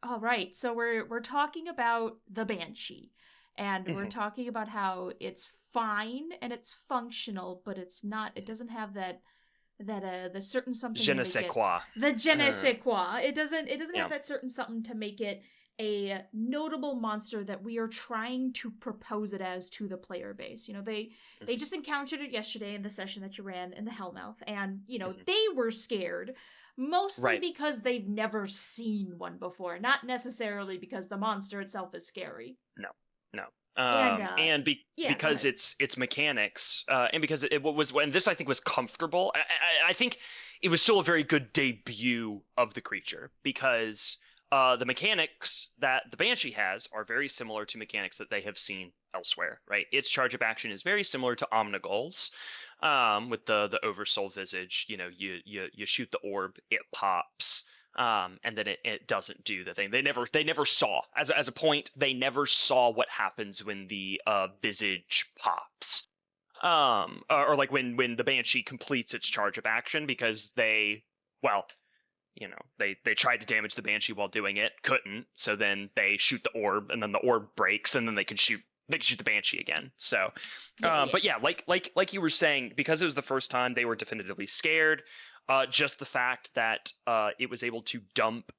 All right, so we're talking about the Banshee, and we're Mhm. talking about how it's fine and it's functional, but it's not. It doesn't have that the certain something Je to ne make sais it quoi. the je ne Uh, sais quoi. It doesn't have yeah. that certain something to make it a notable monster that we are trying to propose it as to the player base. They Mhm. just encountered it yesterday in the session that you ran in the Hellmouth, and Mhm. they were scared. Mostly Right. because they've never seen one before, not necessarily because the monster itself is scary. No. No. And And yeah, go because ahead. it's mechanics, and because it was when this I think was comfortable. I think it was still a very good debut of the creature because the mechanics that the Banshee has are very similar to mechanics that they have seen elsewhere. Right. Its charge up action is very similar to Omnigul's, with the Oversoul Visage. You shoot the orb, it pops. And then it doesn't do the thing. They never saw as a point. They never saw what happens when the visage pops. Or like when the Banshee completes its charge of action because well, they tried to damage the Banshee while doing it, couldn't. So then they shoot the orb, and then the orb breaks, and then they can shoot the Banshee again. So, Yeah, yeah. but yeah, like you were saying, because it was the first time, they were definitively scared. Just the fact that it was able to dump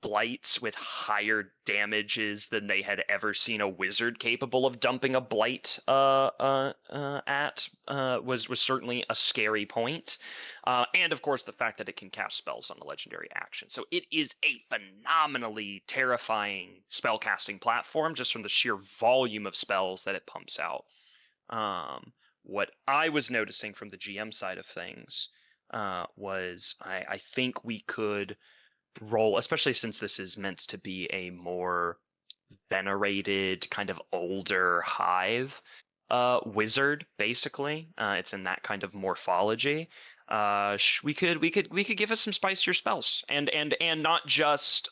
blights with higher damages than they had ever seen a wizard capable of dumping a blight at was certainly a scary point. And of course, the fact that it can cast spells on a legendary action. So it is a phenomenally terrifying spellcasting platform just from the sheer volume of spells that it pumps out. What I was noticing from the GM side of things was I think we could roll, especially since this is meant to be a more venerated, kind of older hive wizard, basically. It's in that kind of morphology. We could give us some spicier spells, and not just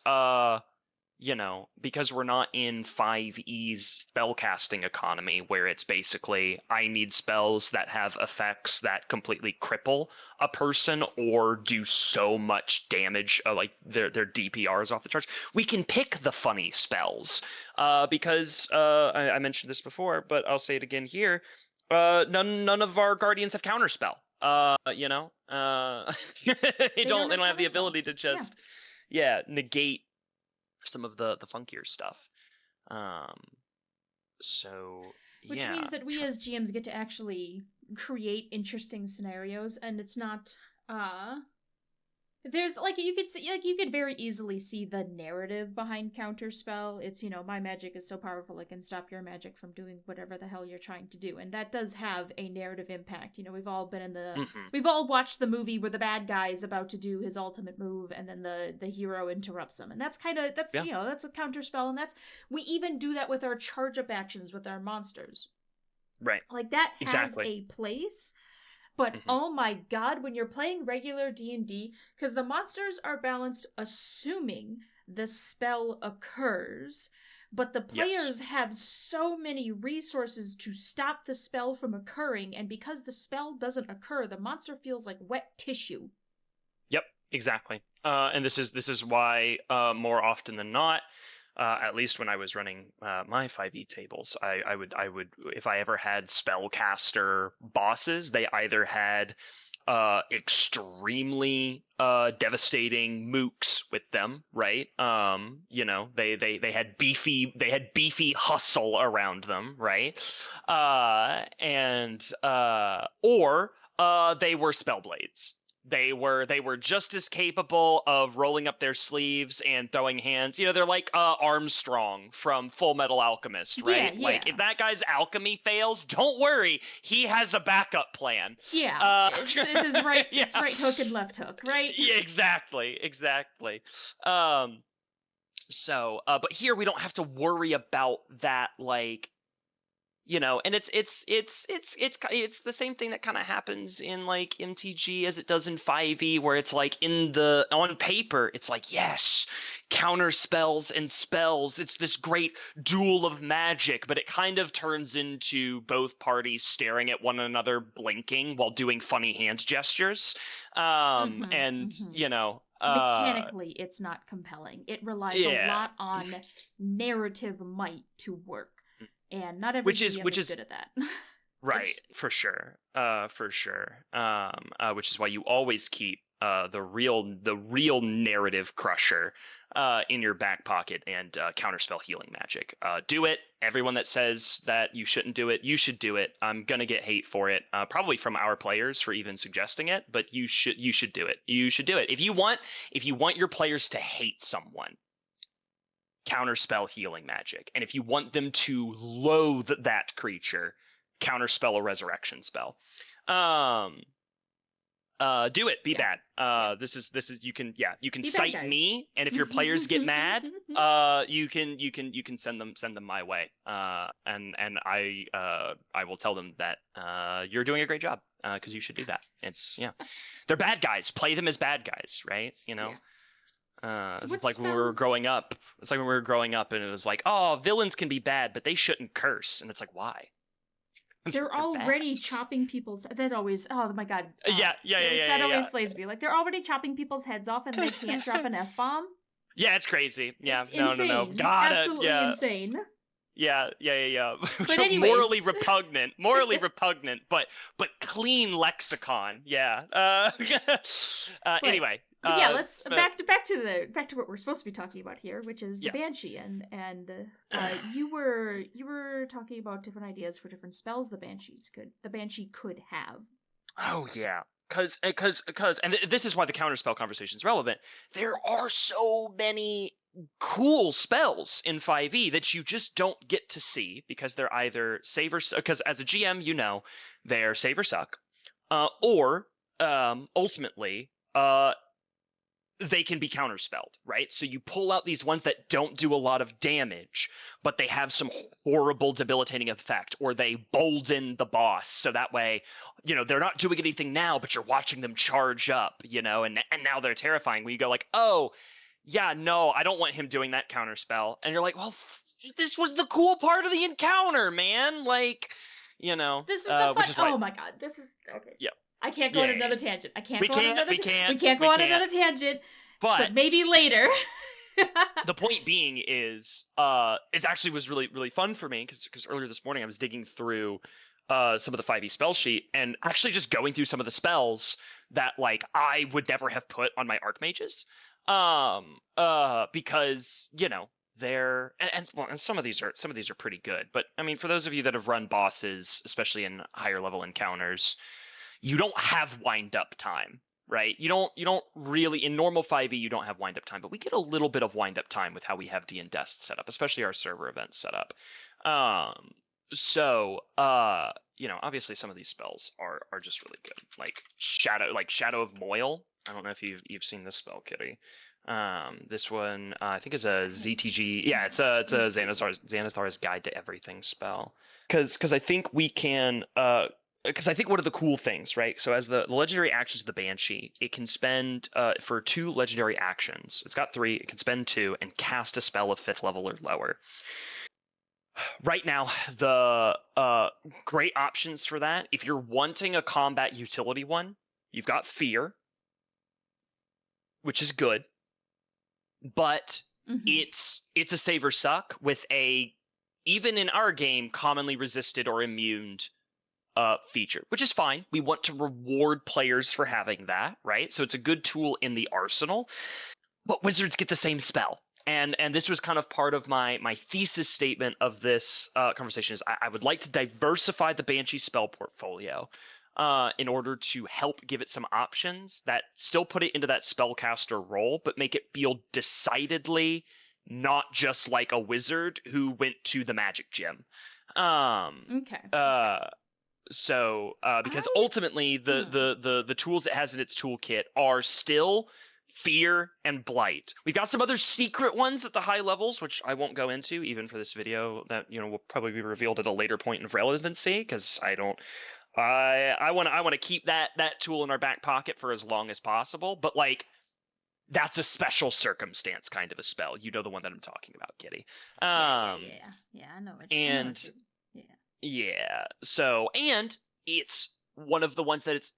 because we're not in 5e's spellcasting economy where it's basically I need spells that have effects that completely cripple a person or do so much damage, like their DPR is off the charts. We can pick the funny spells because I mentioned this before, but I'll say it again here. None of our guardians have counterspell. They They don't don't have have the counterspell. ability to Yeah. just negate some of the funkier stuff. Um, so Which yeah, means that we as GMs get to actually create interesting scenarios, and it's not uh there's like you could see, like you could very easily see the narrative behind counterspell. It's my magic is so powerful it can stop your magic from doing whatever the hell you're trying to do, and that does have a narrative impact. hmm We've all watched the movie where the bad guy is about to do his ultimate move, and then the hero interrupts him, and that's yeah, that's a counterspell, and that's we even do that with our charge up actions with our monsters. right, Like that has exactly. a place, but hmm oh my god, when you're playing regular D&D, because the monsters are balanced assuming the spell occurs, but the Yes, players have so many resources to stop the spell from occurring, and because the spell doesn't occur, the monster feels like wet tissue. yep, exactly. And this is why more often than not, at least when I was running my 5e tables, I would if I ever had spellcaster bosses, they either had extremely devastating mooks with them, right? They had beefy hustle around them, right? And or they were spellblades. They were just as capable of rolling up their sleeves and throwing hands. They're like Armstrong from Full Metal Alchemist, Yeah, right? Like yeah. if that guy's alchemy fails, don't worry, he has a backup plan. Yeah, Uh, it's his right yeah, it's right hook and left hook, right? yeah, exactly. Um, but here we don't have to worry about that, like and it's the same thing that kind of happens in like MTG as it does in 5e, where it's like on paper it's like, yes, counter spells and spells, it's this great duel of magic, but it kind of turns into both parties staring at one another blinking while doing funny hand gestures, and mechanically it's not compelling. It relies a lot on narrative might to work. And not every GM is good at that. Right, for sure. Which is why you always keep the real narrative crusher in your back pocket, and counterspell healing magic. Do it. Everyone that says that you shouldn't do it, you should do it. I'm gonna get hate for it, probably from our players for even suggesting it, but you should do it. You should do it. If you want your players to hate someone, counterspell healing magic. And if you want them to loathe that creature, counterspell a resurrection spell. Do it. Be bad. This is you can cite me, and if your players get mad, you can send them my way. And I will tell them that you're doing a great job, because you should do that. They're bad guys. Play them as bad guys, right? Yeah. It's like when we were growing up. It's like when we were growing up, and it was like, oh, villains can be bad, but they shouldn't curse. And it's like, why? They're already chopping people's. That always. Oh my god. Yeah. That always slays me. Like, they're already chopping people's heads off, and they can't drop an F-bomb. Yeah, it's crazy. Yeah, it's insane. No. God, absolutely insane. Yeah. But anyways. morally repugnant, but clean lexicon. Yeah. Anyway. Let's back to what we're supposed to be talking about here, which is the Banshee, and you were talking about different ideas for different spells the Banshee could have. Oh yeah, because and this is why the counterspell conversation is relevant. There are so many cool spells in 5e that you just don't get to see, because they're either save or, because as a GM, they're save or suck, or ultimately they can be counterspelled, right? So you pull out these ones that don't do a lot of damage, but they have some horrible debilitating effect, or they bolden the boss, so that way, they're not doing anything now, but you're watching them charge up, and now they're terrifying. When you go like, oh, yeah, no, I don't want him doing that counterspell, and you're like, well, this was the cool part of the encounter, man. Like, this is the fun. Oh my god, this is okay. Yeah. I can't go on another tangent. We can't go on another tangent. But maybe later. The point being is, it actually was really, really fun for me, because earlier this morning I was digging through some of the 5e spell sheet, and actually just going through some of the spells that like I would never have put on my archmages, because they're and some of these are pretty good. But I mean, for those of you that have run bosses, especially in higher level encounters, you don't have wind up time, right? You don't really, in normal 5e, you don't have wind up time, but we get a little bit of wind up time with how we have D&Dest set up, especially our server events set up. Obviously some of these spells are just really good. Like Shadow of Moil. I don't know if you've seen this spell, Kitty. This one I think is a ZTG. Yeah, it's a Xanathar's Guide to Everything spell. Because I think we can because I think one of the cool things, right? So as the legendary actions of the Banshee, it can spend, for 2 legendary actions, it's got 3, it can spend 2, and cast a spell of 5th level or lower. Right now, the great options for that, if you're wanting a combat utility one, you've got Fear, which is good, but it's a save or suck with a, even in our game, commonly resisted or immune feature, which is fine. We want to reward players for having that, right? So it's a good tool in the arsenal, but wizards get the same spell. And this was kind of part of my thesis statement of this conversation is I would like to diversify the Banshee spell portfolio in order to help give it some options that still put it into that spellcaster role, but make it feel decidedly not just like a wizard who went to the magic gym. So, because ultimately the tools it has in its toolkit are still Fear, and Blight. We've got some other secret ones at the high levels, which I won't go into even for this video, that will probably be revealed at a later point of relevancy, because I want to keep that tool in our back pocket for as long as possible. But like, that's a special circumstance kind of a spell. You know the one that I'm talking about, Kitty. Yeah, I know it. And yeah, so, and it's one of the ones that it's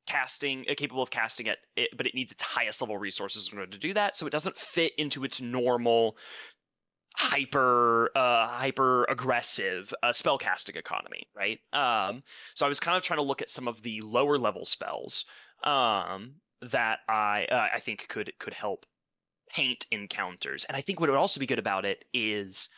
capable of casting at it, but it needs its highest level resources in order to do that, so it doesn't fit into its normal hyper aggressive spell casting economy, right? So I was kind of trying to look at some of the lower level spells that I think could help paint encounters. And I think what would also be good about it is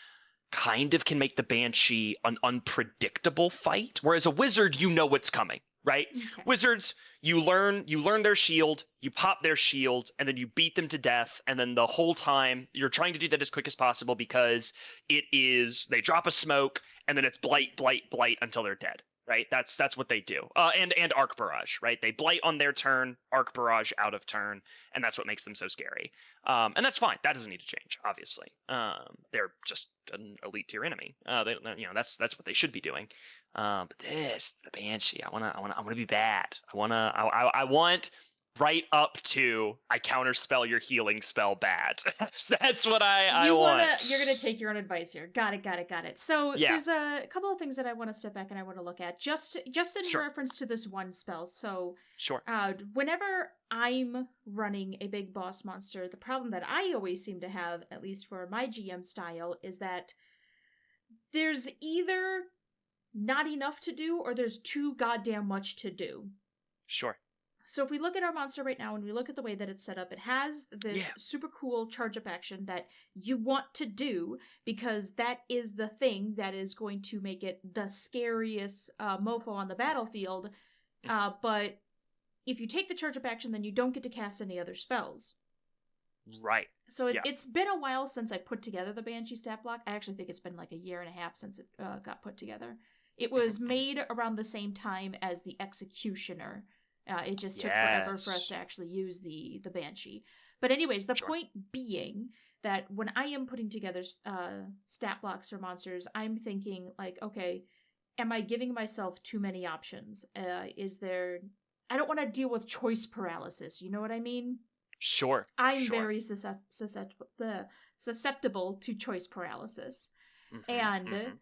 kind of can make the Banshee an unpredictable fight, whereas a wizard, you know what's coming, right? Okay. Wizards, you learn their shield, you pop their shield, and then you beat them to death, and then the whole time you're trying to do that as quick as possible, because they drop a smoke, and then it's blight until they're dead, right? That's what they do. And Arc Barrage, right? They blight on their turn, Arc Barrage out of turn, and that's what makes them so scary. And that's fine. That doesn't need to change, obviously. They're just an elite tier enemy. That's what they should be doing. But the Banshee, I wanna be bad. I want right up to I counterspell your healing spell bad. That's what I want. You're gonna take your own advice here. Got it. So there's a couple of things that I want to step back and I want to look at just in reference to this one spell. So whenever I'm running a big boss monster, the problem that I always seem to have, at least for my GM style, is that there's either not enough to do or there's too goddamn much to do. Sure. So if we look at our monster right now and we look at the way that it's set up, it has this super cool charge up action that you want to do, because that is the thing that is going to make it the scariest mofo on the battlefield. But if you take the charge up action, then you don't get to cast any other spells. Right. So it's been a while since I put together the Banshee stat block. I actually think it's been like a year and a half since it got put together. It was made around the same time as the Executioner. It just took forever for us to actually use the Banshee. But anyways, the point being that when I am putting together stat blocks for monsters, I'm thinking like, okay, am I giving myself too many options? I don't want to deal with choice paralysis. You know what I mean? Sure. I'm very susceptible to choice paralysis. So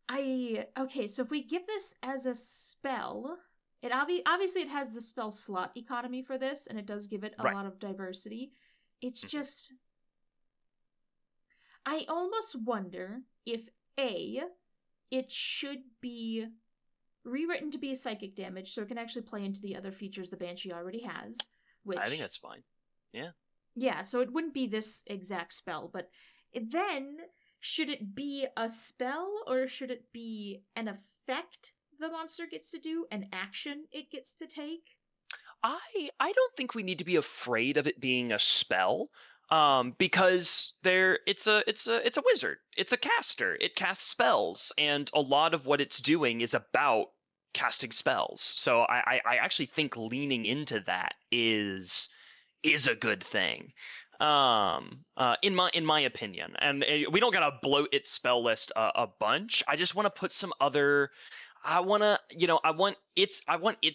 if we give this as a spell, it obviously it has the spell slot economy for this, and it does give it a lot of diversity. It's just, I almost wonder if it should be rewritten to be a psychic damage, so it can actually play into the other features the Banshee already has. Which, I think that's fine. Yeah. Yeah, so it wouldn't be this exact spell, but then should it be a spell, or should it be an effect the monster gets to do, an action it gets to take? I don't think we need to be afraid of it being a spell, because it's a wizard. It's a caster. It casts spells, and a lot of what it's doing is about casting spells. So I actually think leaning into that is a good thing. In my opinion, and we don't gotta bloat its spell list a bunch. I just want to put some other. I want its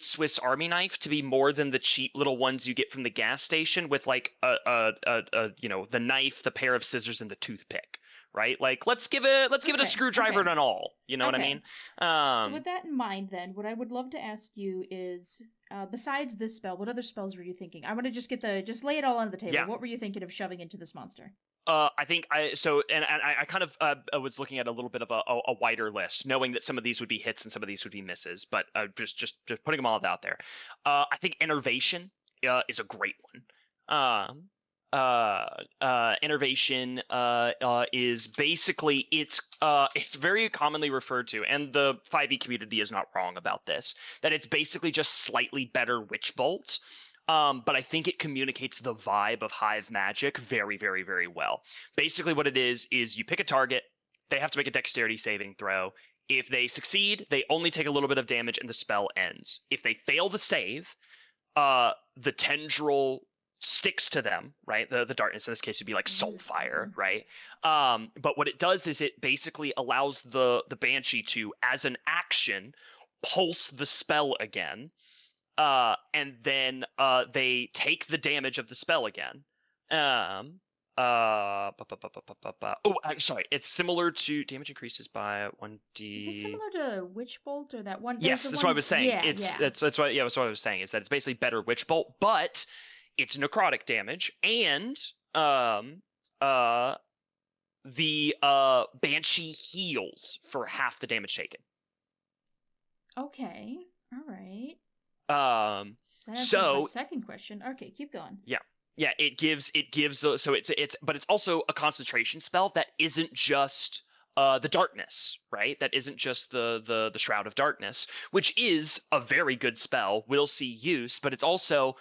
Swiss Army knife to be more than the cheap little ones you get from the gas station with like the knife, the pair of scissors, and the toothpick. Right? Like, let's give it a screwdriver and an awl. You know what I mean? So with that in mind, then, what I would love to ask you is, besides this spell, what other spells were you thinking? I want to just lay it all on the table. Yeah. What were you thinking of shoving into this monster? I think I kind of was looking at a little bit of a wider list, knowing that some of these would be hits and some of these would be misses, but just putting them all out there. I think Innervation is a great one. Innervation is basically it's very commonly referred to, and the 5e community is not wrong about this, that it's basically just slightly better Witch Bolt. But I think it communicates the vibe of Hive magic very, very, very well. Basically what it is you pick a target, they have to make a dexterity saving throw. If they succeed, they only take a little bit of damage and the spell ends. If they fail the save, the tendril sticks to them, right? The darkness in this case would be like soulfire, Mm. right? But what it does is it basically allows the Banshee to, as an action, pulse the spell again, and then they take the damage of the spell again. Sorry. It's similar to damage increases by 1d. Is this similar to Witch Bolt or that one? Yes, that's what I was saying. Yeah, That's what I was saying, is that it's basically better Witch Bolt, but it's necrotic damage, and the Banshee heals for half the damage taken. Okay, all right. So that answers my second question. Okay, keep going. Yeah, it gives so but it's also a concentration spell that isn't just the darkness, right? That isn't just the Shroud of Darkness, which is a very good spell, will see use, but it's also,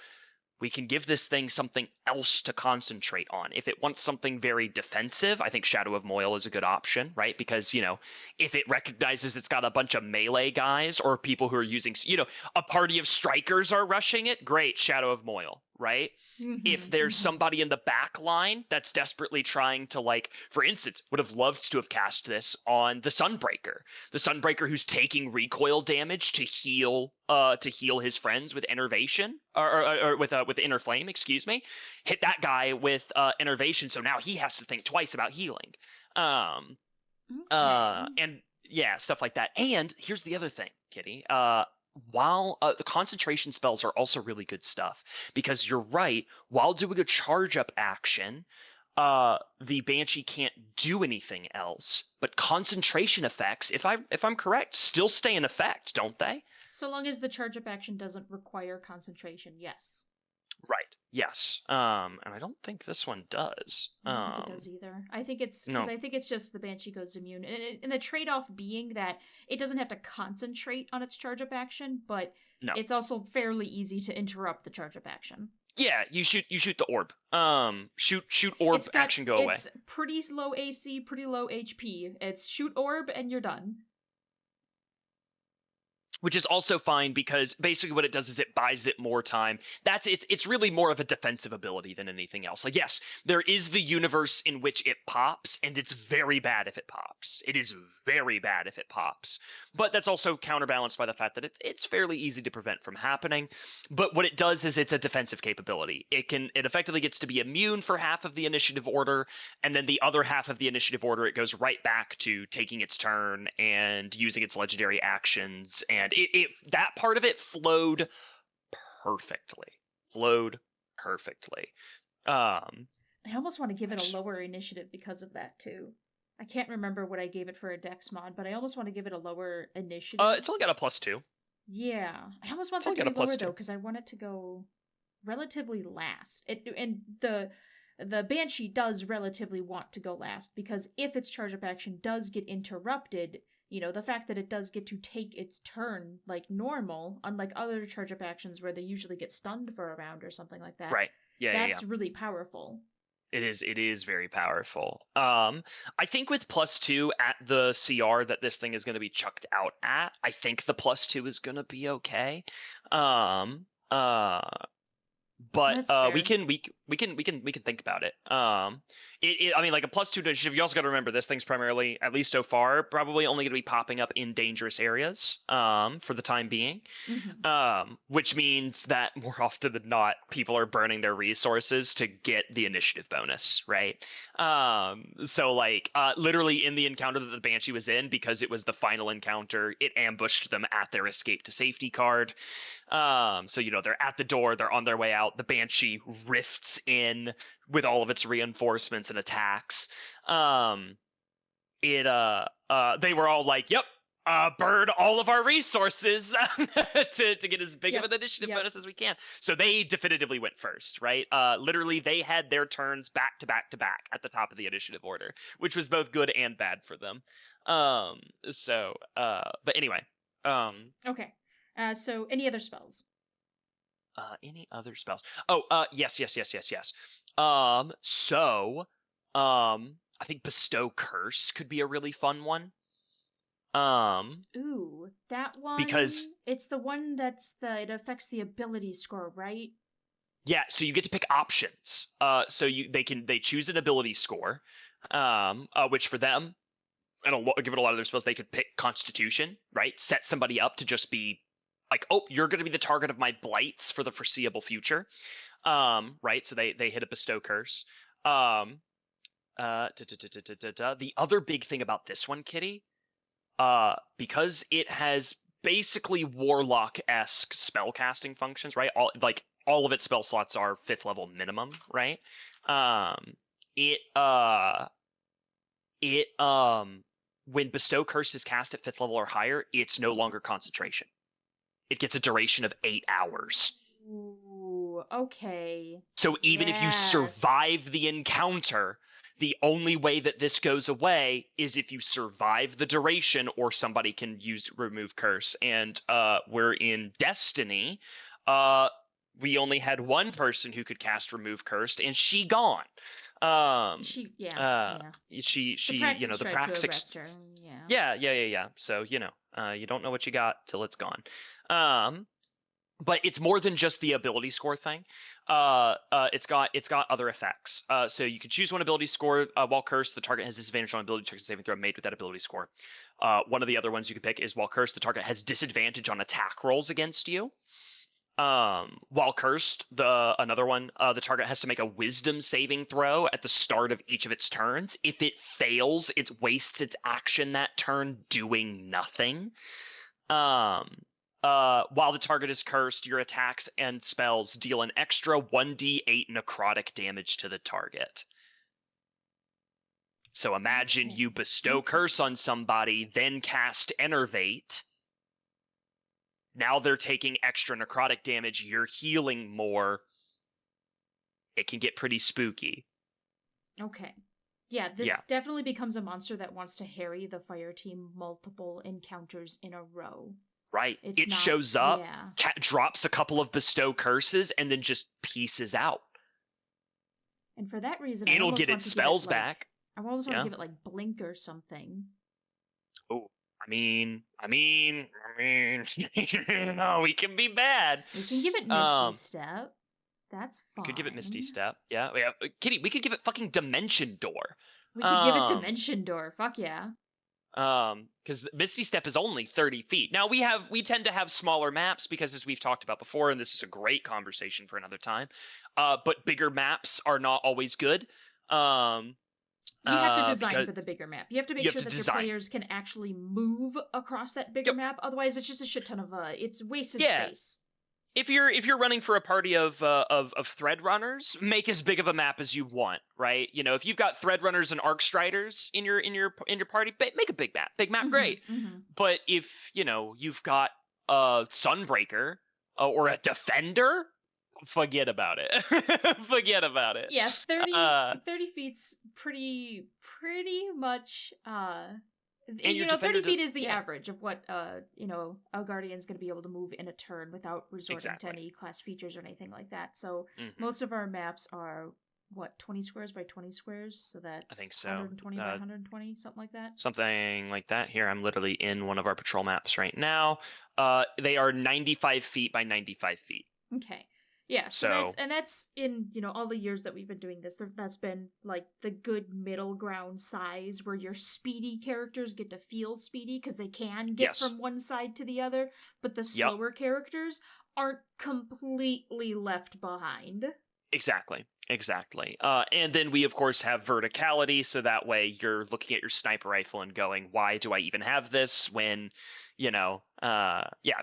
we can give this thing something else to concentrate on. If it wants something very defensive, I think Shadow of Moil is a good option, right? Because, if it recognizes it's got a bunch of melee guys or people who are using, a party of strikers are rushing it, great, Shadow of Moil, right? If there's somebody in the back line that's desperately trying to, like, for instance, would have loved to have cast this on the Sunbreaker who's taking recoil damage to heal his friends with Enervation, or with Inner Flame, excuse me. Hit that guy with Enervation, so now he has to think twice about healing. And yeah, stuff like that. And here's the other thing, Kitty. While the concentration spells are also really good stuff, because you're right, while doing a charge up action, the Banshee can't do anything else, but concentration effects, if I'm correct, still stay in effect, don't they? So long as the charge up action doesn't require concentration, yes. Right. Yes. And I don't think this one does. I don't think it does either. I think it's because I think it's just the Banshee goes immune, and the trade-off being that it doesn't have to concentrate on its charge-up action, but it's also fairly easy to interrupt the charge-up action. Yeah, you shoot the orb. Shoot orb, action, go away. It's pretty low AC, pretty low HP. It's shoot orb and you're done. Which is also fine, because basically what it does is it buys it more time. It's really more of a defensive ability than anything else. Like, yes, there is the universe in which it pops, and it's very bad if it pops. It is very bad if it pops. But that's also counterbalanced by the fact that it's fairly easy to prevent from happening. But what it does is it's a defensive capability. It effectively gets to be immune for half of the initiative order, and then the other half of the initiative order, it goes right back to taking its turn and using its legendary actions, and that part of it flowed perfectly. I almost want to give it a lower initiative because of that too. I can't remember what I gave it for a dex mod, but I almost want to give it a lower initiative. It's only got a +2. Yeah, I almost want that to be lower though, because I want it to go relatively last. And the Banshee does relatively want to go last, because if its charge up action does get interrupted, the fact that it does get to take its turn like normal, unlike other charge up actions where they usually get stunned for a round or something like that. Right. Yeah. That's really powerful. It is very powerful. I think with +2 at the CR that this thing is going to be chucked out at, I think the +2 is going to be okay. But we can think about it. I mean, like a +2 initiative, you also got to remember this thing's primarily, at least so far, probably only going to be popping up in dangerous areas for the time being. Which means that more often than not, people are burning their resources to get the initiative bonus, right? So like literally in the encounter that the Banshee was in, because it was the final encounter, it ambushed them at their escape to safety card. So they're at the door, they're on their way out, the Banshee rifts in with all of its reinforcements and attacks. They were all like, yep, burn all of our resources to get as big of an initiative bonus as we can. So they definitively went first, right? Literally, they had their turns back to back to back at the top of the initiative order, which was both good and bad for them. But anyway. Okay. So any other spells? Any other spells? Oh, yes. I think Bestow Curse could be a really fun one. Ooh, that one. Because it's the one it affects the ability score, right? Yeah, so you get to pick options. So they choose an ability score, which for them, and given a lot of their spells, they could pick Constitution, right? Set somebody up to just be like, oh, you're going to be the target of my blights for the foreseeable future, right? So they hit a bestow curse. The other big thing about this one, Kitty, because it has basically warlock-esque spellcasting functions, right? All of its spell slots are 5th level minimum, right? When Bestow Curse is cast at 5th level or higher, it's no longer concentration. It gets a duration of 8 hours. Ooh, okay. So even if you survive the encounter, the only way that this goes away is if you survive the duration or somebody can remove curse. And we're in Destiny. We only had one person who could cast remove cursed, and she gone. She you know, the Praxis. Yeah. So, you don't know what you got till it's gone. But it's more than just the ability score thing. It's got other effects. So you can choose one ability score while cursed. The target has disadvantage on ability checks and saving throw made with that ability score. One of the other ones you can pick is while cursed, the target has disadvantage on attack rolls against you. While cursed, another one, the target has to make a wisdom saving throw at the start of each of its turns. If it fails, it wastes its action that turn doing nothing. While the target is cursed, your attacks and spells deal an extra 1d8 necrotic damage to the target. So imagine you bestow curse on somebody, then cast Enervate. Now they're taking extra necrotic damage, you're healing more. It can get pretty spooky. Okay. Yeah, this definitely becomes a monster that wants to harry the fire team multiple encounters in a row. Right. Shows up, drops a couple of bestow curses, and then just pieces out. And for that reason, it'll get its spells back. I almost want to give it like blink or something. Oh, I mean, no, we can be bad. We can give it Misty Step. That's fine. We could give it Misty Step. Yeah. Kitty, we could give it fucking Dimension Door. We could give it Dimension Door. Fuck yeah. Because Misty Step is only 30 feet. Now we tend to have smaller maps because, as we've talked about before, and this is a great conversation for another time, but bigger maps are not always good. You have to design for the bigger map. You have to make sure that your players can actually move across that bigger map. Otherwise, it's just a shit ton of it's wasted space. If you're running for a party of thread runners, make as big of a map as you want, right? If you've got thread runners and arc striders in your party, make a big map. Big map, great. Mm-hmm. But if you've got a Sunbreaker or a Defender, forget about it. Forget about it. Yeah, 30 feet's pretty much. And 30 feet is the average of what a Guardian's going to be able to move in a turn without resorting to any class features or anything like that. So most of our maps are 20 squares by 20 squares, so that's I think so. 120 by 120, something like that. Something like that. Here, I'm literally in one of our patrol maps right now. They are 95 feet by 95 feet. Okay. Yeah, so that's in, all the years that we've been doing this, that's been, like, the good middle ground size where your speedy characters get to feel speedy because they can get from one side to the other, but the slower characters aren't completely left behind. Exactly. And then we, of course, have verticality, so that way you're looking at your sniper rifle and going, why do I even have this when,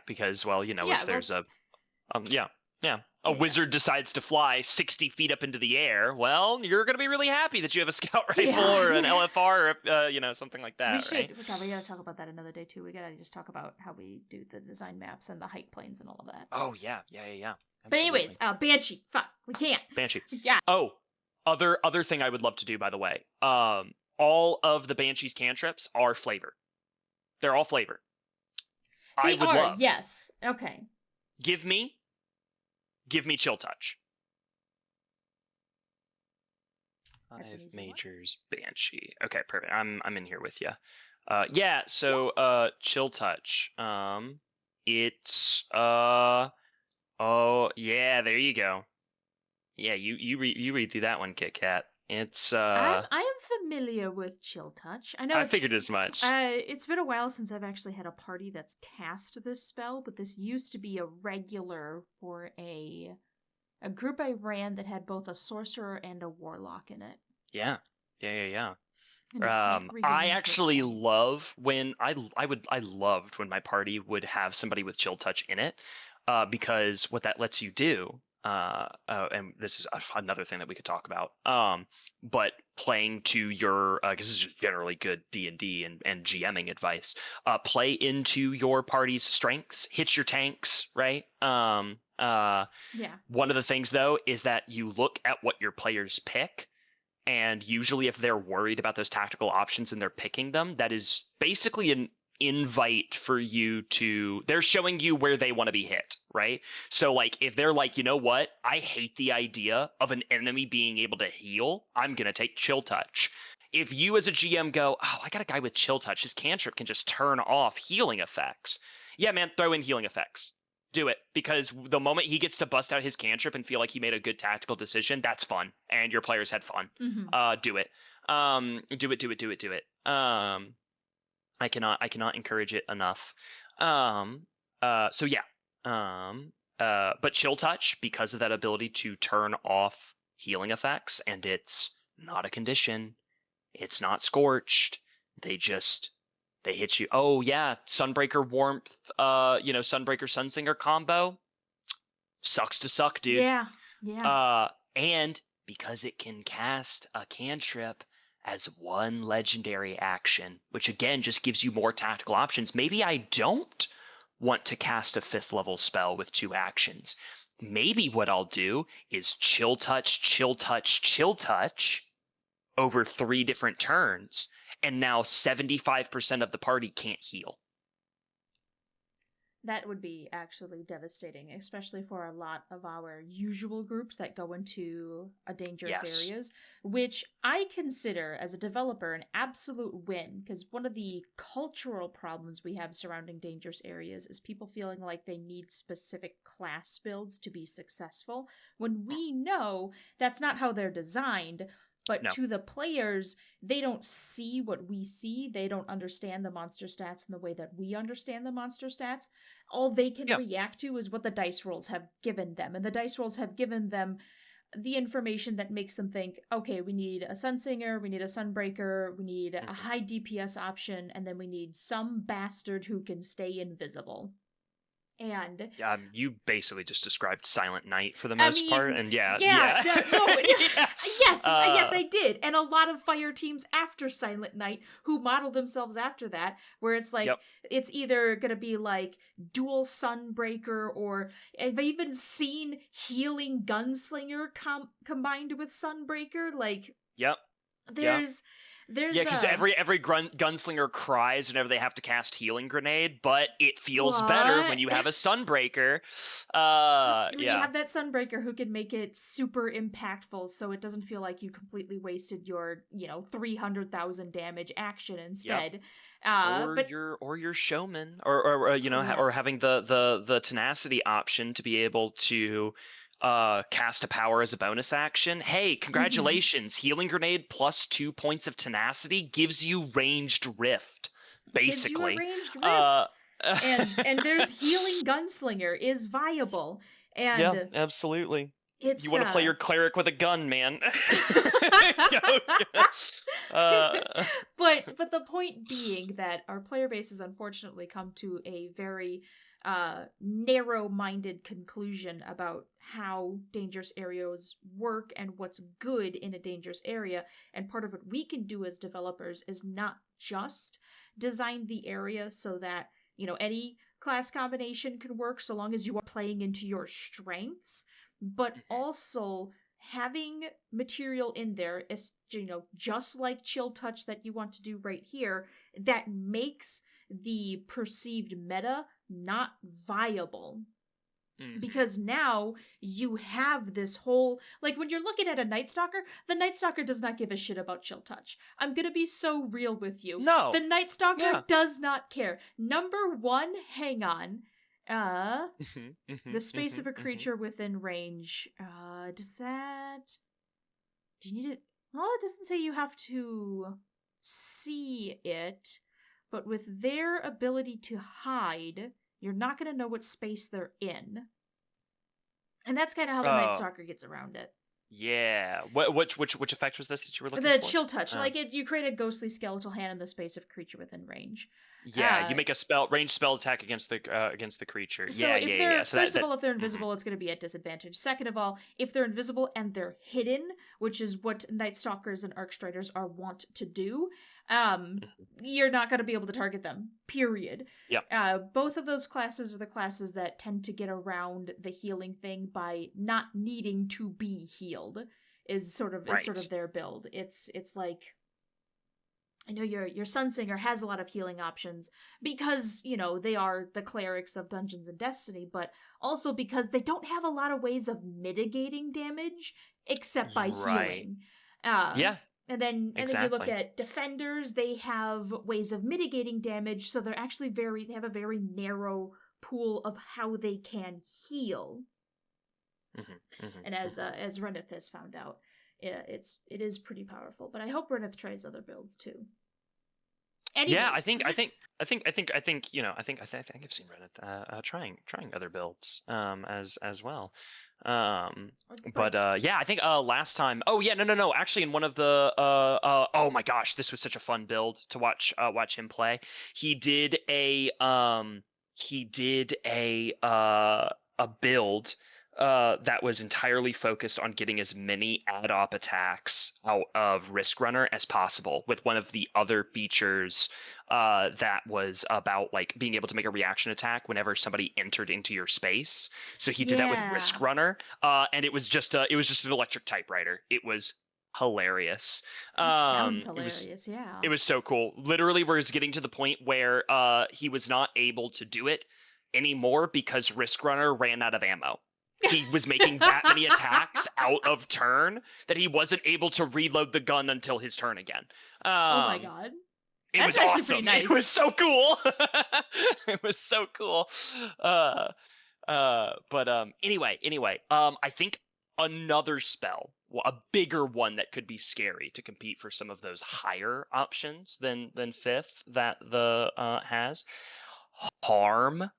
because, if there's a wizard decides to fly 60 feet up into the air, well, you're going to be really happy that you have a scout rifle or an LFR or, something like that, right? We got to talk about that another day, too. We got to just talk about how we do the design maps and the height planes and all of that. Oh, yeah. Absolutely. But anyways, Banshee. Fuck, we can't. Banshee. Yeah. Oh, other thing I would love to do, by the way. All of the Banshee's cantrips are flavored. They're all flavored. They are, yes. Okay. Give me Chill Touch. That's Hive Majors Banshee. Okay, perfect. I'm in here with you. So Chill Touch. It's oh yeah, there you go. you read through that one, Kit Kat. It's I am familiar with Chill Touch. I know I figured as much. It's been a while since I've actually had a party that's cast this spell, but this used to be a regular for a group I ran that had both a sorcerer and a warlock in it. Yeah. And I actually love when I loved when my party would have somebody with Chill Touch in it, because what that lets you do, and this is another thing that we could talk about, but playing to your, because this is just generally good D&D and GMing advice, play into your party's strengths, hit your tanks, right? Yeah. One of the things though is that you look at what your players pick. And usually if they're worried about those tactical options and they're picking them, that is basically an invite for you to, they're showing you where they want to be hit, right? So like if they're like, you know what, I hate the idea of an enemy being able to heal, I'm going to take Chill Touch. If you as a GM go, oh, I got a guy with Chill Touch, his cantrip can just turn off healing effects. Yeah, man, throw in healing effects. Do it, because the moment he gets to bust out his cantrip and feel like he made a good tactical decision, that's fun, and your players had fun. Mm-hmm. Do it. Do it. I cannot encourage it enough. So yeah. But Chill Touch, because of that ability to turn off healing effects, and it's not a condition, it's not scorched. They hit you. Oh yeah, Sunbreaker Warmth, Sunbreaker Sunsinger combo. Sucks to suck, dude. Yeah. And because it can cast a cantrip as one legendary action, which again just gives you more tactical options. Maybe I don't want to cast a 5th level spell with 2 actions. Maybe what I'll do is Chill Touch, Chill Touch, Chill Touch over 3 different turns. And now 75% of the party can't heal. That would be actually devastating, especially for a lot of our usual groups that go into a dangerous areas, which I consider as a developer an absolute win, because one of the cultural problems we have surrounding dangerous areas is people feeling like they need specific class builds to be successful, when we know that's not how they're designed. But to the players, they don't see what we see. They don't understand the monster stats in the way that we understand the monster stats. All they can react to is what the dice rolls have given them. And the dice rolls have given them the information that makes them think, okay, we need a Sunsinger, we need a Sunbreaker, we need a high DPS option, and then we need some bastard who can stay invisible. And you basically just described Silent Night for the most part, and yes, I did. And a lot of fire teams after Silent Night who model themselves after that, where it's like it's either gonna be like dual Sunbreaker, or I've even seen Healing Gunslinger combined with Sunbreaker. Like, there's because every gunslinger cries whenever they have to cast Healing Grenade, but it feels better when you have a Sunbreaker. You have that Sunbreaker who can make it super impactful, so it doesn't feel like you completely wasted your 300,000 damage action instead. Or your showman, or having the tenacity option to be able to cast a power as a bonus action. Hey, congratulations! Healing Grenade plus 2 points of tenacity gives you ranged rift. Basically, gives you a ranged rift. and there's Healing Gunslinger is viable. And absolutely. You want to play your cleric with a gun, man. But the point being that our player base has unfortunately come to a very narrow-minded conclusion about how dangerous areas work and what's good in a dangerous area. And part of what we can do as developers is not just design the area so that, any class combination can work so long as you are playing into your strengths, but also having material in there is, just like Chill Touch that you want to do right here, that makes the perceived meta not viable. Because now you have this whole, like, when you're looking at a Night Stalker, the Night Stalker does not give a shit about Chill Touch. I'm gonna be so real with you. No. The Night Stalker does not care. Number one, hang on. The space of a creature within range. Does that... Do you need it? Well, it doesn't say you have to see it, but with their ability to hide, you're not going to know what space they're in. And that's kind of how the Night Stalker gets around it. Yeah. Which effect was this that you were looking for? The chill touch. You create a ghostly skeletal hand in the space of creature within range. Yeah, you make a ranged spell attack against the creature. So first of all, if they're invisible, it's going to be at disadvantage. Second of all, if they're invisible and they're hidden, which is what Night Stalkers and Arcstriders are wont to do, you're not going to be able to target them. Period. Yep. Both of those classes are the classes that tend to get around the healing thing by not needing to be healed. Is sort of their build. It's like, I know your Sunsinger has a lot of healing options because, they are the clerics of Dungeons and Destiny, but also because they don't have a lot of ways of mitigating damage except by healing. And then you look at defenders, they have ways of mitigating damage, so they're actually they have a very narrow pool of how they can heal. And as Reneth has found out, it is pretty powerful. But I hope Reneth tries other builds too. Anyways. Yeah, I think I've seen Reneth trying other builds as well. I think last time. Oh yeah, no. Actually, in one of the oh my gosh, this was such a fun build to watch him play. He did a build that was entirely focused on getting as many ad-op attacks out of Risk Runner as possible, with one of the other features that was about being able to make a reaction attack whenever somebody entered into your space. So he did that with Risk Runner, and it was just an electric typewriter. It was hilarious. That sounds hilarious. It was so cool. Literally, we're getting to the point where he was not able to do it anymore because Risk Runner ran out of ammo. He was making that many attacks out of turn that he wasn't able to reload the gun until his turn again. Oh my god. It was awesome. Pretty nice. It was so cool. It was so cool. Anyway, I think another spell, a bigger one that could be scary to compete for some of those higher options than fifth that the has. Harm.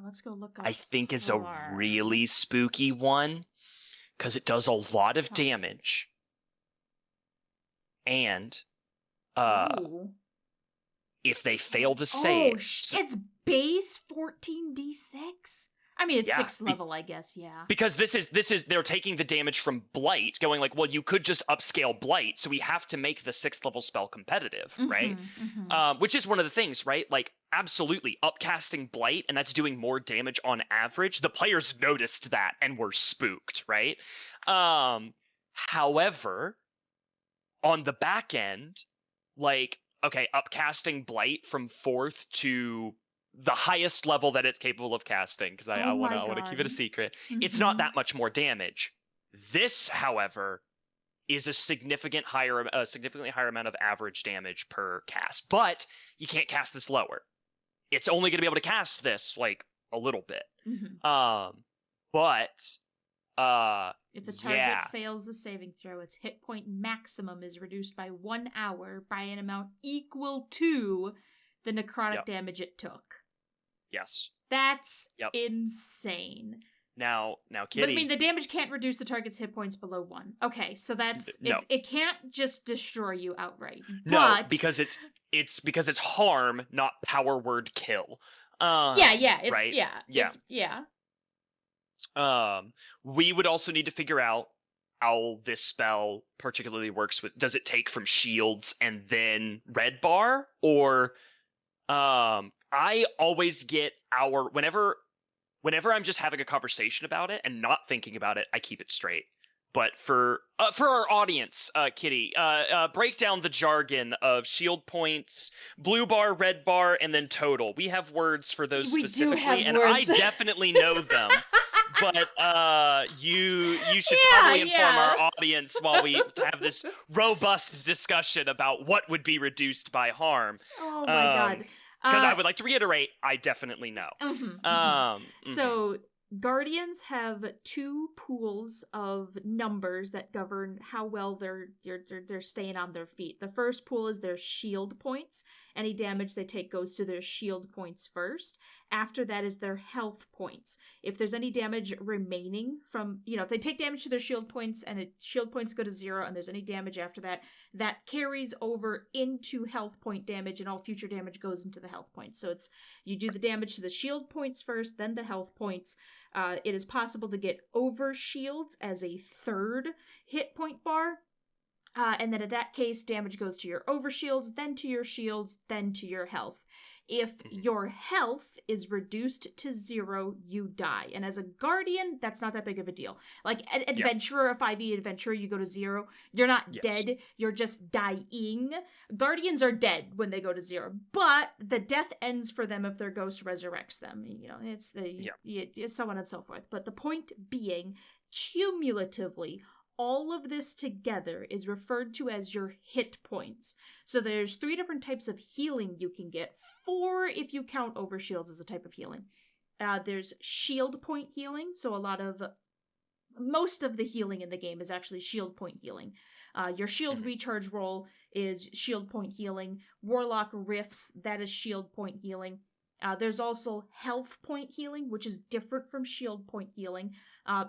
Let's go look up. I think is a really spooky one because it does a lot of damage. And if they fail the save, it's base 14d6. I mean, it's 6th level, I guess. Yeah. Because this is they're taking the damage from Blight, going well, you could just upscale Blight, so we have to make the 6th level spell competitive, right? Which is one of the things, right? Absolutely, upcasting Blight, and that's doing more damage on average. The players noticed that and were spooked, right? However, on the back end, upcasting Blight from 4th to the highest level that it's capable of casting, because I want to keep it a secret. It's not that much more damage. This, however, is a significantly higher amount of average damage per cast. But you can't cast this lower. It's only going to be able to cast this a little bit. If the target fails the saving throw, its hit point maximum is reduced by 1 hour by an amount equal to the necrotic damage it took. Yes. That's insane. Now, Kitty. But I mean, the damage can't reduce the target's hit points below 1. Okay, so it can't just destroy you outright. No, because it's harm, not power word kill. We would also need to figure out how this spell particularly works with. Does it take from shields and then red bar, or I always get whenever I'm just having a conversation about it and not thinking about it, I keep it straight. But for our audience, Kitty, break down the jargon of shield points, blue bar, red bar, and then total. We have words for those specifically, and I definitely know them. But you should probably inform our audience while we have this robust discussion about what would be reduced by harm. Oh my god. Because I would like to reiterate, I definitely know. So Guardians have 2 pools of numbers that govern how well they're staying on their feet. The first pool is their shield points. Any damage they take goes to their shield points first. After that is their health points. If there's any damage remaining from, if they take damage to their shield points and shield points go to 0 and there's any damage after that, that carries over into health point damage, and all future damage goes into the health points. So you do the damage to the shield points first, then the health points. It is possible to get over shields as a 3rd hit point bar. And then in that case, damage goes to your overshields, then to your shields, then to your health. If your health is reduced to 0, you die. And as a Guardian, that's not that big of a deal. Like an Adventurer, a 5e Adventurer, you go to 0. You're not dead, you're just dying. Guardians are dead when they go to 0. But the death ends for them if their ghost resurrects them. It's so on and so forth. But the point being, cumulatively, all of this together is referred to as your hit points. So there's 3 different types of healing you can get. 4 if you count overshields as a type of healing. There's shield point healing. So most of the healing in the game is actually shield point healing. Your shield recharge roll is shield point healing. Warlock Rifts, that is shield point healing. There's also health point healing, which is different from shield point healing.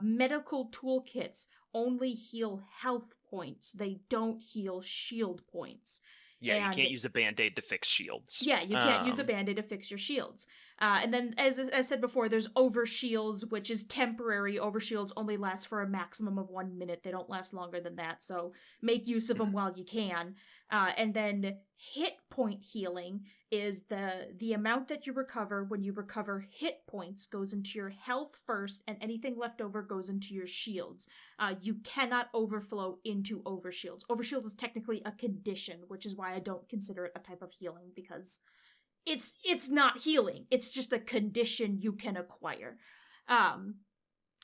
Medical toolkits only heal health points. They don't heal shield points. Yeah, you can't use a Band-Aid to fix shields. Yeah, you can't use a Band-Aid to fix your shields. And then, as I said before, there's overshields, which is temporary. Overshields only last for a maximum of 1 minute. They don't last longer than that, so make use of them while you can. And then hit point healing is the amount that you recover when you recover hit points goes into your health first, and anything left over goes into your shields. You cannot overflow into overshields. Overshield is technically a condition, which is why I don't consider it a type of healing, because it's not healing. It's just a condition you can acquire.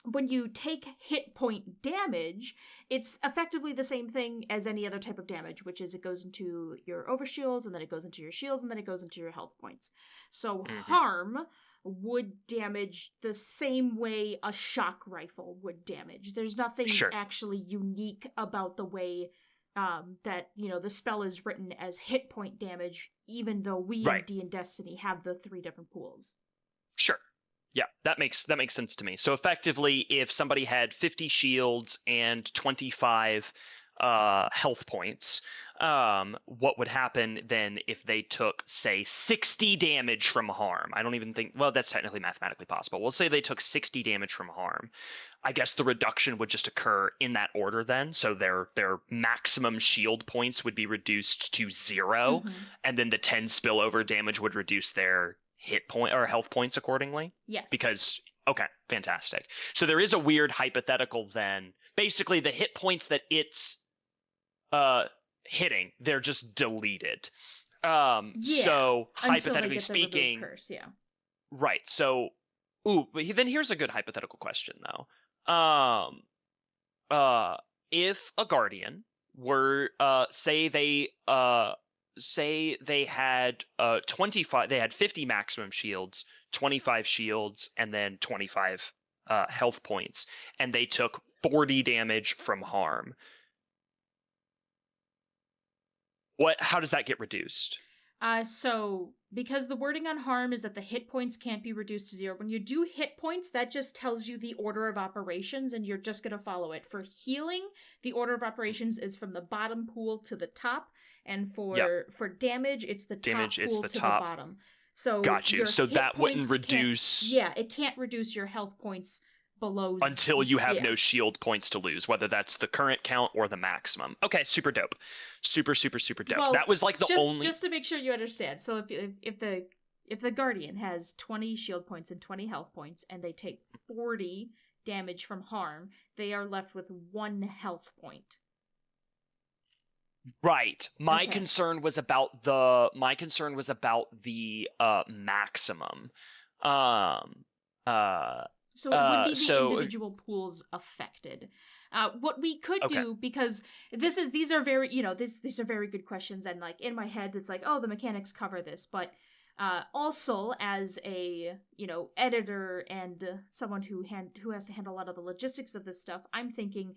When you take hit point damage, it's effectively the same thing as any other type of damage, which is it goes into your overshields, and then it goes into your shields, and then it goes into your health points. So harm would damage the same way a shock rifle would damage. There's nothing actually unique about the way that, the spell is written as hit point damage, even though we in D and Destiny have the 3 different pools. Sure. Yeah, that makes sense to me. So effectively, if somebody had 50 shields and 25 health points, what would happen then if they took, say, 60 damage from harm? I don't even think, well, that's technically mathematically possible. We'll say they took 60 damage from harm. I guess the reduction would just occur in that order then. So their maximum shield points would be reduced to 0, and then the 10 spillover damage would reduce their hit point or health points accordingly? Yes. Because, okay, fantastic. So there is a weird hypothetical then. Basically, the hit points that it's hitting, they're just deleted. So hypothetically speaking, curse, right. So, but then here's a good hypothetical question though. If a Guardian were, say they had 25, they had 50 maximum shields, 25 shields, and then 25 health points, and they took 40 damage from harm. How does that get reduced? So because the wording on harm is that the hit points can't be reduced to 0. When you do hit points, that just tells you the order of operations, and you're just going to follow it. For healing, the order of operations is from the bottom pool to the top. And for damage, it's the top pool to the bottom. So got you. So that wouldn't reduce. It can't reduce your health points below until you have no shield points to lose, whether that's the current count or the maximum. Okay, super dope. Super dope. Well, that was like the only. Just to make sure you understand. So if the Guardian has 20 shield points and 20 health points, and they take 40 damage from harm, they are left with 1 health point. Right. My concern was about the maximum. So it would be the individual pools affected. What we could do, because these are very, these are very good questions, and like in my head it's like, oh, the mechanics cover this, but Also, as a editor and someone who has to handle a lot of the logistics of this stuff, I'm thinking,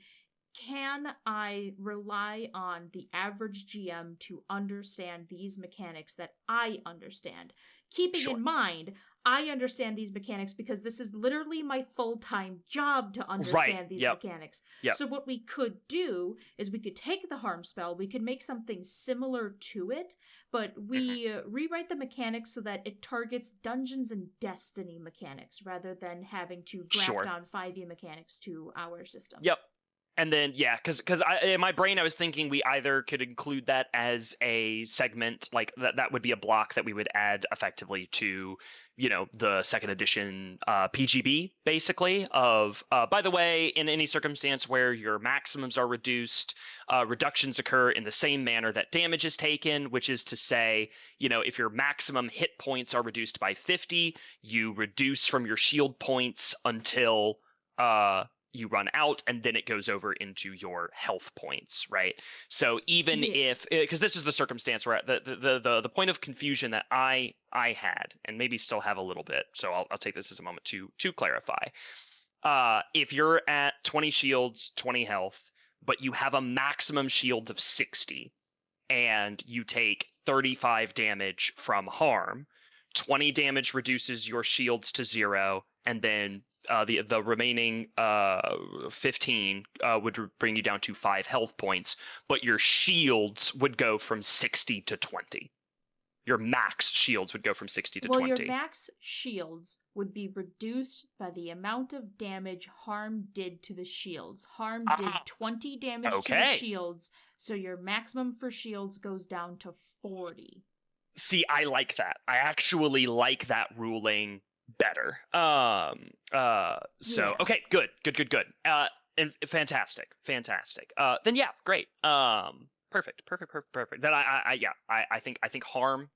can I rely on the average GM to understand these mechanics that I understand? Keeping in mind, I understand these mechanics because this is literally my full-time job to understand these mechanics. Yep. So what we could do is we could take the harm spell, we could make something similar to it, but we rewrite the mechanics so that it targets Dungeons and Destiny mechanics rather than having to graft on 5e mechanics to our system. Yep. And then, because in my brain I was thinking we either could include that as a segment, like that would be a block that we would add effectively to, the second edition PGB, basically, of, by the way, in any circumstance where your maximums are reduced, reductions occur in the same manner that damage is taken, which is to say, if your maximum hit points are reduced by 50, you reduce from your shield points until you run out, and then it goes over into your health points, right? So even if, because this is the circumstance where the point of confusion that I had, and maybe still have a little bit, so I'll take this as a moment to clarify. If you're at 20 shields, 20 health, but you have a maximum shield of 60, and you take 35 damage from harm, 20 damage reduces your shields to 0, and then the remaining 15 would bring you down to 5 health points, but your shields would go from 60 to 20. Your max shields would go from 60 to 20. Well, your max shields would be reduced by the amount of damage harm did to the shields. Harm did 20 damage to the shields, so your maximum for shields goes down to 40. See, I like that. I actually like that ruling better. Okay, good. And fantastic. Then great. Perfect. Then I think harm,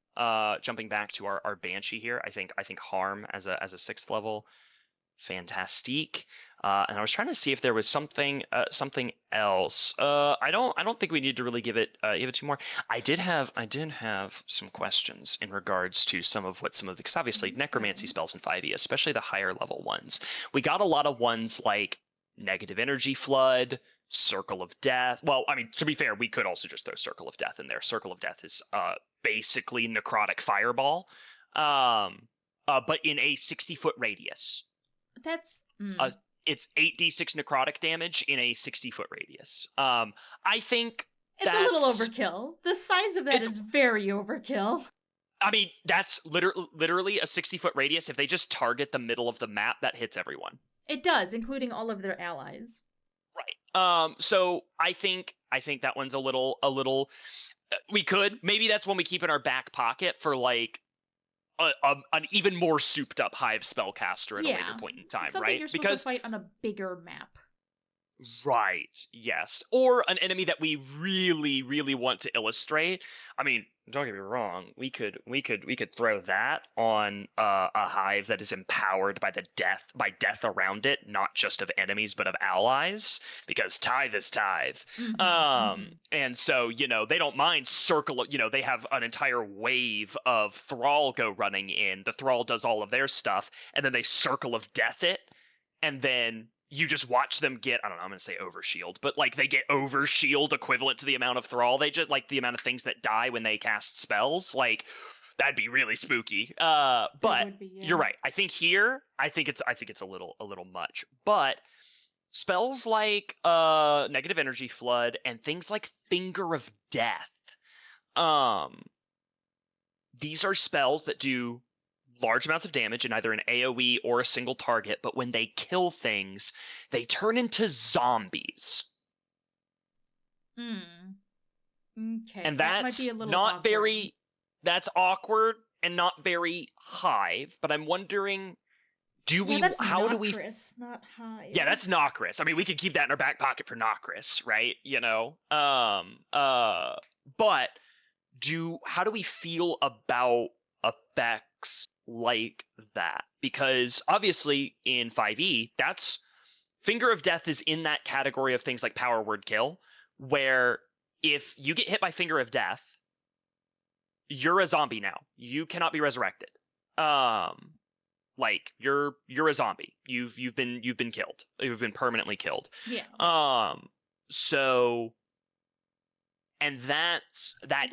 jumping back to our Banshee here, I think harm as a 6th level, fantastique. And I was trying to see if there was something else. I don't think we need to really give it two more. I did have some questions in regards to some of the, because obviously necromancy spells in 5e, especially the higher level ones. We got a lot of ones like negative energy flood, circle of death. Well, I mean, to be fair, we could also just throw circle of death in there. Circle of death is basically necrotic fireball, but in a 60-foot radius. That's it's 8d6 necrotic damage in a 60-foot radius. I think it's a little overkill. The size of that is very overkill. I mean, that's literally a 60-foot radius. If they just target the middle of the map, that hits everyone. It does, including all of their allies. Right. So I think that one's a little. We could, maybe that's one we keep in our back pocket for like an even more souped up Hive spellcaster at a later point in time, something right? You're supposed to fight on a bigger map. Right, yes. Or an enemy that we really, really want to illustrate. I mean, don't get me wrong, we could throw that on a hive that is empowered by death around it, not just of enemies but of allies, because tithe is tithe. And so, they don't mind circle, they have an entire wave of thrall go running in. The thrall does all of their stuff, and then they circle of death it, and then you just watch them get, I don't know, I'm going to say overshield, but like they get overshield equivalent to the amount of thrall they just, like the amount of things that die when they cast spells. Like, that'd be really spooky. But you're right. I think it's a little much. But spells like negative energy flood and things like Finger of Death, these are spells that do large amounts of damage in either an AoE or a single target, but when they kill things, they turn into zombies. Okay. And that's not very, that's awkward and not very Hive, but I'm wondering, that's Nocris, not Hive. Yeah, that's Nocris. I mean, we could keep that in our back pocket for Nocris, right? But how do we feel about effects like that? Because obviously in 5e, that's Finger of Death is in that category of things like Power Word Kill, where if you get hit by Finger of Death, you're a zombie now. You cannot be resurrected. Like you're a zombie. You've been killed. You've been permanently killed. Yeah. So, and that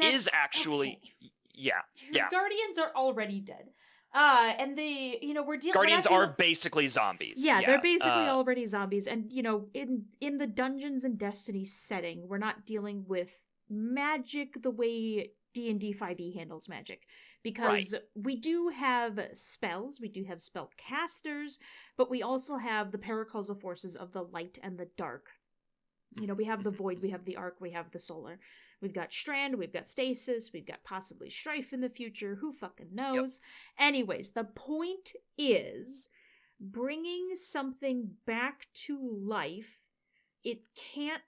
is actually okay. yeah. Because Guardians are already dead. And they, we're dealing. Guardians are basically zombies. Yeah, they're basically already zombies, and in the Dungeons and Destiny setting, we're not dealing with magic the way D&D 5e handles magic, because we do have spells, we do have spell casters, but we also have the paracausal forces of the light and the dark. We have the void, we have the arc, we have the solar. We've got Strand, we've got Stasis, we've got possibly Strife in the future, who fucking knows? Yep. Anyways, the point is, bringing something back to life, it can't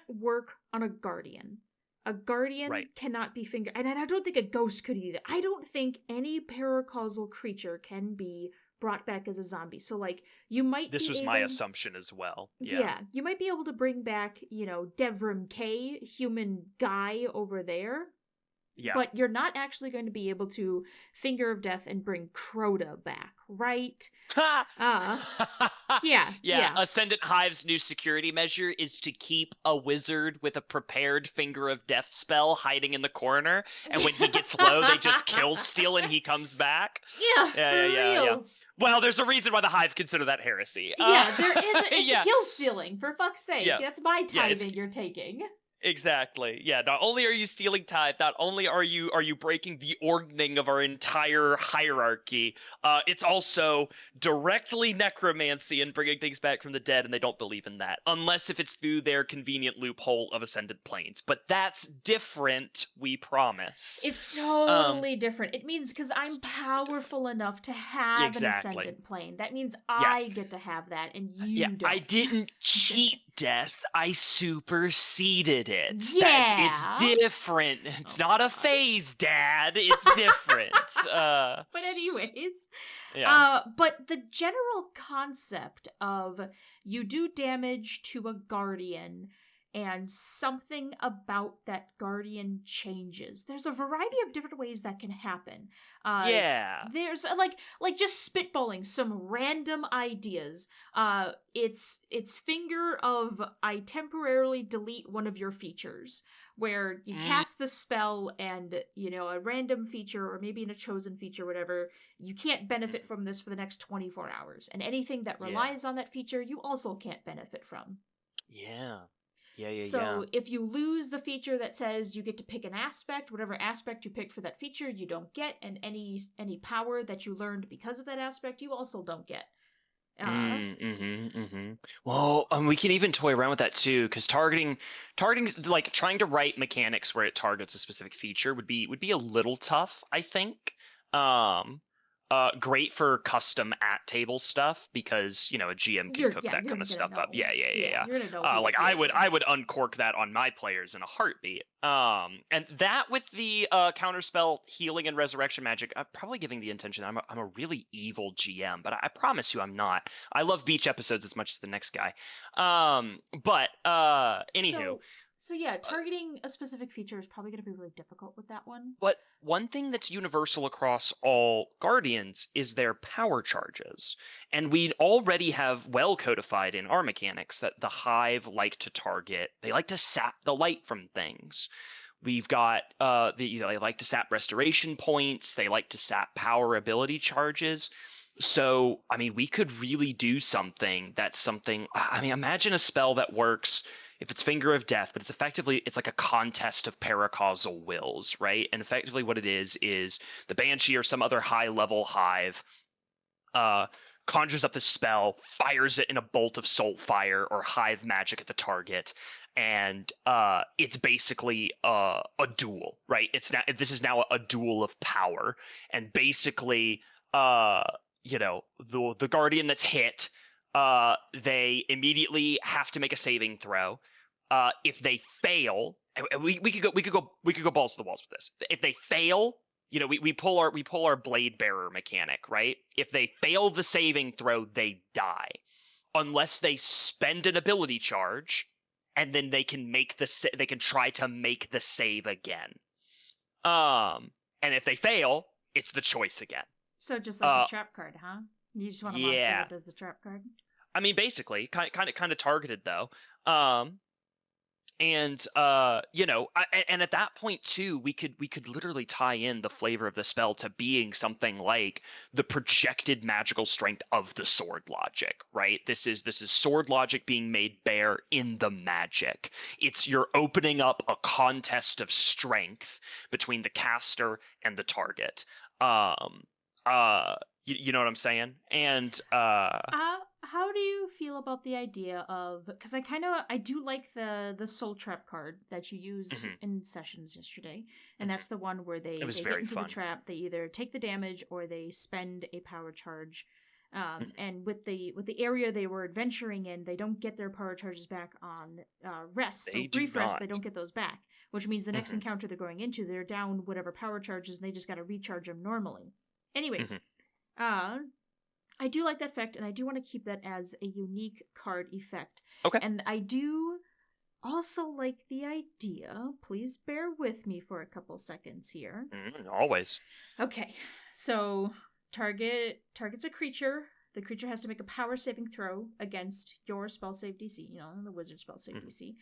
work on a Guardian. A Guardian cannot be fingered, and I don't think a ghost could either. I don't think any paracausal creature can be brought back as a zombie. So, like, you might This was my assumption as well. Yeah, you might be able to bring back, Devrim K, human guy over there. Yeah. But you're not actually going to be able to Finger of Death and bring Crota back, right? Yeah. Ascendant Hive's new security measure is to keep a wizard with a prepared Finger of Death spell hiding in the corner, and when he gets low, they just kill steal and he comes back. Yeah. Well, there's a reason why the Hive consider that heresy. Yeah, there is. It's kill stealing, for fuck's sake. Yeah. That's my tithing you're taking. Exactly. Yeah, not only are you stealing tithe, not only are you breaking the ordning of our entire hierarchy, it's also directly necromancy and bringing things back from the dead, and they don't believe in that. Unless if it's through their convenient loophole of Ascended Planes. But that's different, we promise. It's totally different. It means because I'm powerful enough to have an Ascendant Plane. That means I get to have that, and you don't. I didn't cheat death. I superseded it. Yeah. It's different. It's not a phase, Dad. It's different. But anyways, but the general concept of you do damage to a Guardian and something about that Guardian changes. There's a variety of different ways that can happen. There's like just spitballing some random ideas. It's Finger of I temporarily delete one of your features, where you cast the spell and, a random feature or maybe in a chosen feature, whatever, you can't benefit from this for the next 24 hours. And anything that relies on that feature, you also can't benefit from. So if you lose the feature that says you get to pick an aspect, whatever aspect you picked for that feature, you don't get, and any power that you learned because of that aspect, you also don't get. Well, we can even toy around with that too, because targeting, like trying to write mechanics where it targets a specific feature would be a little tough, I think. Great for custom at table stuff because a GM can cook that kind of stuff up. Yeah. You're gonna know I would uncork that on my players in a heartbeat. And that with the counterspell healing and resurrection magic, I'm probably giving the intention I'm a really evil GM, but I promise you I'm not. I love beach episodes as much as the next guy. But anywho. So targeting a specific feature is probably going to be really difficult with that one. But one thing that's universal across all Guardians is their power charges. And we already have well codified in our mechanics that the Hive like to target, they like to sap the light from things. We've got, they like to sap restoration points, they like to sap power ability charges. So, we could really do something imagine a spell that works if it's Finger of Death, but it's like a contest of paracausal wills, right? And effectively what it is the Banshee or some other high-level Hive conjures up the spell, fires it in a bolt of soul fire or Hive magic at the target, and it's basically a duel, right? This is now a duel of power, and basically, the Guardian that's hit, they immediately have to make a saving throw. If they fail, we could go balls to the walls with this. If they fail, we pull our blade bearer mechanic, right? If they fail the saving throw, they die, unless they spend an ability charge and then they can they can try to make the save again. And if they fail, it's the choice again. So just like a trap card, huh? You just want a monster that does the trap card? I mean, basically, kind of targeted though. And and at that point too, we could literally tie in the flavor of the spell to being something like the projected magical strength of the sword logic, right? This is sword logic being made bare in the magic. You're opening up a contest of strength between the caster and the target. You know what I'm saying? And how do you feel about the idea of, because I do like the soul trap card that you used in sessions yesterday, and that's the one where they get into the trap, they either take the damage or they spend a power charge. And with the area they were adventuring in, they don't get their power charges back on rest. So brief rest, they don't get those back, which means the next encounter they're going into, they're down whatever power charges, and they just got to recharge them normally. Anyways, I do like that effect, and I do want to keep that as a unique card effect. Okay. And I do also like the idea, please bear with me for a couple seconds here. Always. Okay, so targets a creature. The creature has to make a power saving throw against your spell save DC, the wizard spell save DC.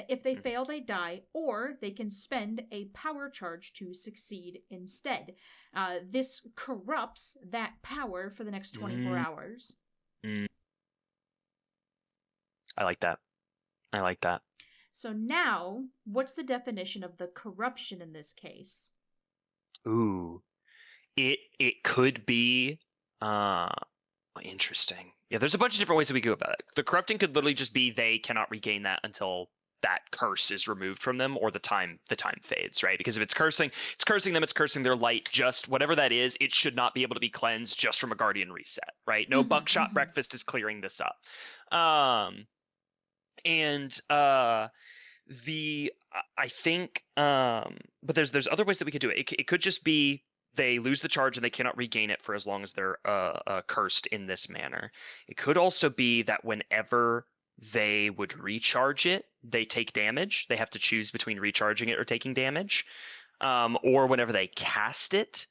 If they fail, they die, or they can spend a power charge to succeed instead. This corrupts that power for the next 24 hours. I like that. So now, what's the definition of the corruption in this case? Ooh. It could be interesting. Yeah, there's a bunch of different ways that we go about it. The corrupting could literally just be they cannot regain that until that curse is removed from them, or the time fades, right? Because if it's cursing them, it's cursing their light, just whatever that is, it should not be able to be cleansed just from a guardian reset, right? No buckshot breakfast is clearing this up. I think but there's other ways that we could do it. It could just be they lose the charge and they cannot regain it for as long as they're cursed in this manner. It could also be that whenever they would recharge it, they take damage. They have to choose between recharging it or taking damage. Or whenever they cast it,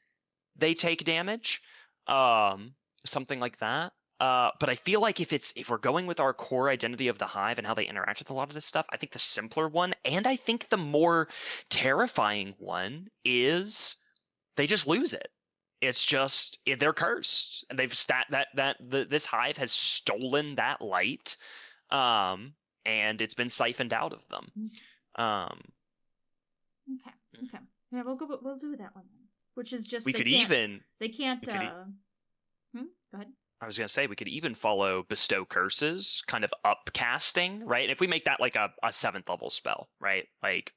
they take damage. Something like that. But I feel like if we're going with our core identity of the Hive and how they interact with a lot of this stuff, I think the simpler one, and I think the more terrifying one, is they just lose it. It's just they're cursed, and this Hive has stolen that light, and it's been siphoned out of them. Okay. Yeah, we'll do that one then. Which is just they can't. Go ahead. I was going to say, we could even follow Bestow Curses, kind of upcasting, right? And if we make that like a 7th level spell, right? Like,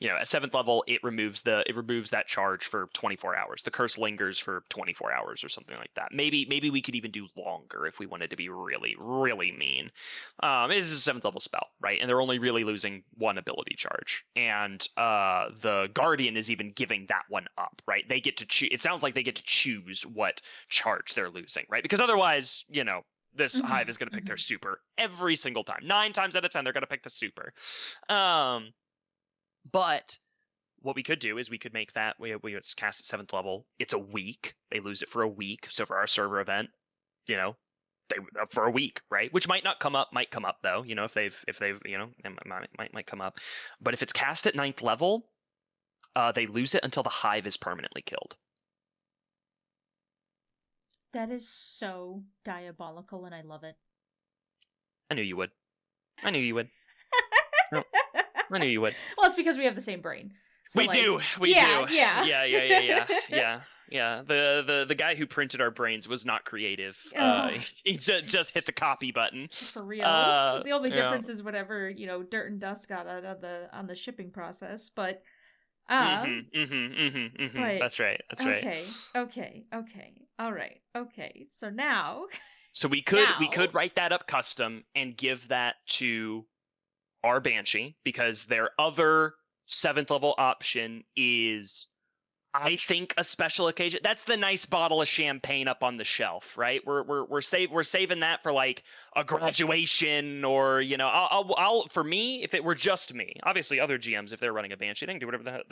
at 7th level, it removes that charge for 24 hours. The curse lingers for 24 hours or something like that. Maybe we could even do longer if we wanted to be really, really mean. It is a 7th level spell, right? And they're only really losing one ability charge. And the Guardian is even giving that one up, right? They get to choose. It sounds like they get to choose what charge they're losing, right? Because otherwise, this Hive is going to pick their super every single time. 9 times out of 10, they're going to pick the super. But what we could do is we could make that we cast at 7th level. It's a week. They lose it for a week. So for our server event, they for a week, right? Which might not come up. Might come up though. If they've it might come up. But if it's cast at 9th level, they lose it until the Hive is permanently killed. That is so diabolical, and I love it. I knew you would. No. I knew you would. Well, it's because we have the same brain. So we do. Yeah. Yeah. The guy who printed our brains was not creative. He just hit the copy button. For real. The only difference is whatever Dirt and Dust got out of on the shipping process, but. But, That's right. Okay. All right. Okay. So now. So we could write that up custom and give that to our Banshee, because their other 7th level option is I think a special occasion. That's the nice bottle of champagne up on the shelf, right? We're saving that for like a graduation, or I'll for me, if it were just me. Obviously, other GMs, if they're running a Banshee, they can do whatever the hell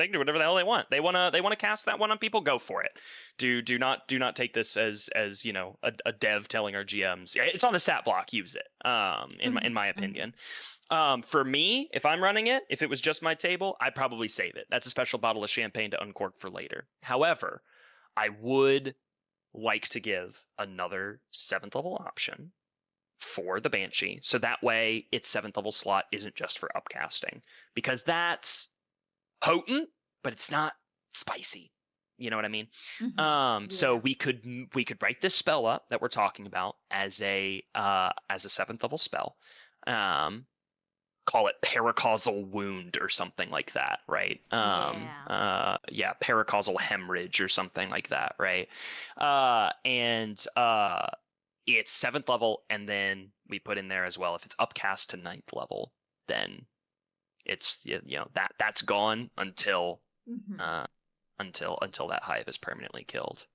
they want. They wanna cast that one on people, go for it. Do not take this as a dev telling our GMs, yeah, it's on the stat block, use it. In my opinion. For me, if I'm running it, if it was just my table, I'd probably save it. That's a special bottle of champagne to uncork for later. However, I would like to give another 7th level option for the Banshee, so that way its 7th level slot isn't just for upcasting, because that's potent, but it's not spicy. You know what I mean? So we could write this spell up that we're talking about as a 7th level spell. Call it Paracausal Wound or something like that, right? Paracausal Hemorrhage or something like that, right? And it's 7th level, and then we put in there as well, if it's upcast to 9th level, then it's that's gone until until that hive is permanently killed,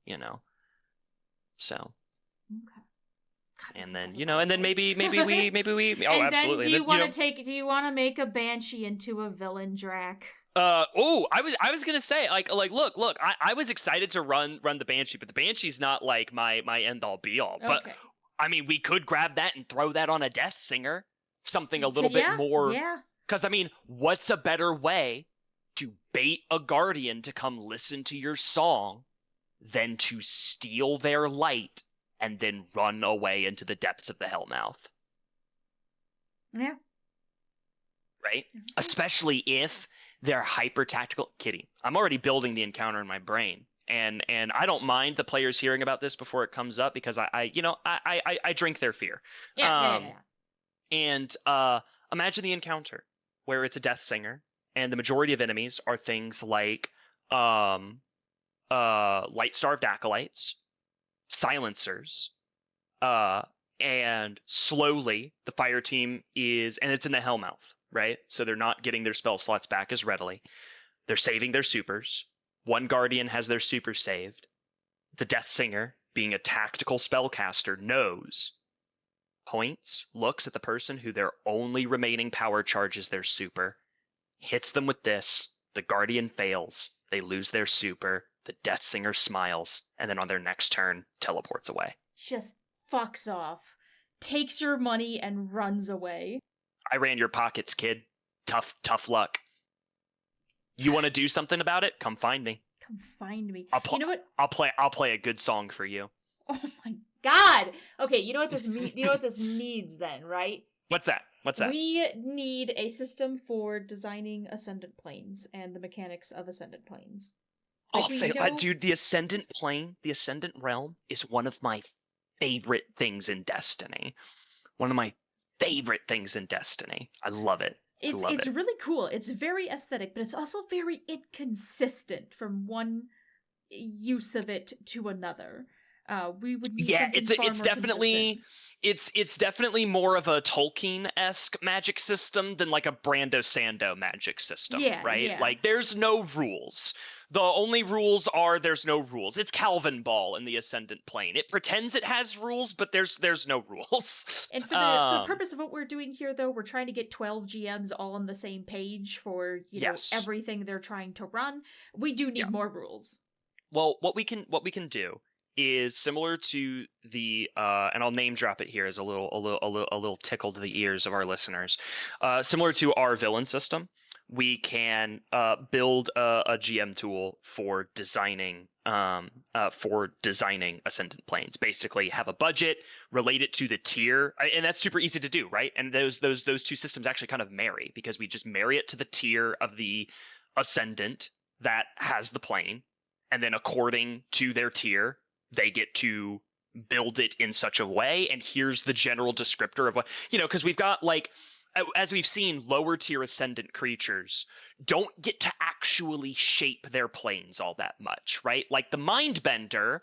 So. Okay. God, and then maybe we and absolutely. Then do you want to make a Banshee into a villain, Drac? I was gonna say look, I was excited to run the Banshee, but the Banshee's not like my end all be all. Okay. But I mean, we could grab that and throw that on a Death Singer, something a little bit more. Yeah. Because I mean, what's a better way to bait a Guardian to come listen to your song than to steal their light and then run away into the depths of the Hellmouth? Yeah. Right? Mm-hmm. Especially if they're hyper tactical. Kitty, I'm already building the encounter in my brain. And I don't mind the players hearing about this before it comes up, because I drink their fear. Yeah. And imagine the encounter where it's a Death Singer, and the majority of enemies are things like light-starved acolytes, silencers, and slowly the fire team is, and it's in the Hellmouth, right? So they're not getting their spell slots back as readily. They're saving their supers. One Guardian has their super saved. The Death Singer, being a tactical spellcaster, knows, points, looks at the person who their only remaining power charge is their super, hits them with this, the Guardian fails, they lose their super, the Death Singer smiles, and then on their next turn, teleports away. Just fucks off, takes your money, and runs away. I ran your pockets, kid. Tough luck. You want to do something about it? Come find me. Come find me. You know what? I'll play a good song for you. Oh my god. Okay, you know what this needs then, right? What's that? We need a system for designing Ascendant Planes and the mechanics of Ascendant Planes. Dude, the Ascendant Plane, the Ascendant Realm is one of my favorite things in Destiny. One of my favorite things in Destiny. I love it. It's really cool. It's very aesthetic, but it's also very inconsistent from one use of it to another. We would need something far more definitely consistent. It's definitely more of a Tolkien-esque magic system than like a Brando Sando magic system, right? Yeah. Like there's no rules. The only rules are there's no rules. It's Calvin Ball in the Ascendant Plane. It pretends it has rules, but there's no rules. And for the purpose of what we're doing here, though, we're trying to get 12 GMs all on the same page for everything they're trying to run. We do need more rules. Well, what we can do is similar to the and I'll name drop it here as a little tickle to the ears of our listeners. Similar to our villain system, we can build a GM tool for designing Ascendant Planes. Basically, have a budget, relate it to the tier, and that's super easy to do, right? And those two systems actually kind of marry, because we just marry it to the tier of the Ascendant that has the plane, and then according to their tier, they get to build it in such a way. And here's the general descriptor of what, because we've got, like, as we've seen, lower tier Ascendant creatures don't get to actually shape their planes all that much, right? Like the Mindbender,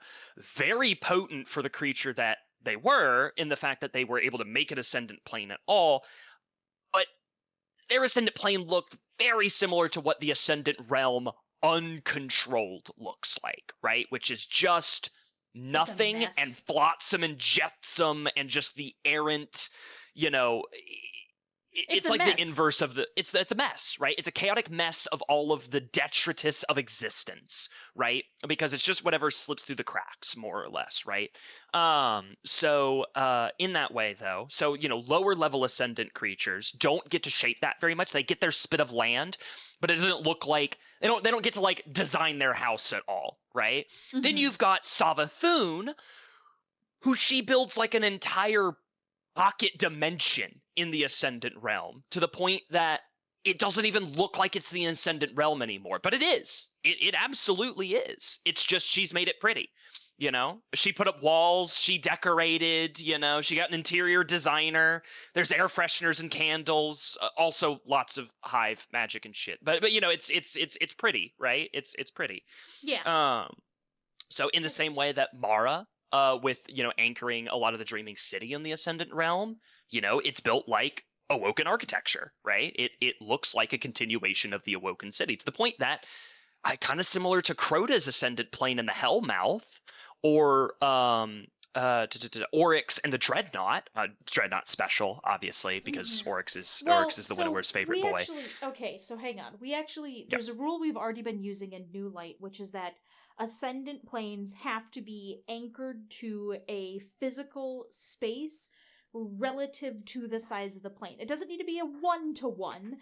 very potent for the creature that they were, in the fact that they were able to make an Ascendant plane at all, but their Ascendant plane looked very similar to what the Ascendant realm uncontrolled looks like, right? Which is just nothing mess. and flotsam and jetsam and just the errant, you know, it's like mess. the inverse of it's a mess, right? It's a chaotic mess of all of the detritus of existence, right? Because it's just whatever slips through the cracks, more or less, right? So in that way, though, so, you know, lower level ascendant creatures don't get to shape that very much. They get their spit of land, but it doesn't look like they don't get to like design their house at all, right? Mm-hmm. Then you've got Savathun, who she builds like an entire pocket dimension in the Ascendant realm, to the point that it doesn't even look like it's the Ascendant realm anymore. But it is. It absolutely is. It's just she's made it pretty. You know, she put up walls, she decorated, you know, she got an interior designer. There's air fresheners and candles, also lots of hive magic and shit. But you know, it's pretty, right? It's pretty. Yeah. So in the same way that Mara, with, you know, anchoring a lot of the Dreaming City in the Ascendant realm, you know, it's built like Awoken architecture, right? It looks like a continuation of the Awoken City, to the point that kind of similar to Crota's Ascendant plane in the Hellmouth, or Oryx and the Dreadnought. Dreadnought special, obviously, because Oryx is the Widower's favorite boy. Okay, so hang on. There's a rule we've already been using in New Light, which is that ascendant planes have to be anchored to a physical space relative to the size of the plane. It doesn't need to be a 1-to-1,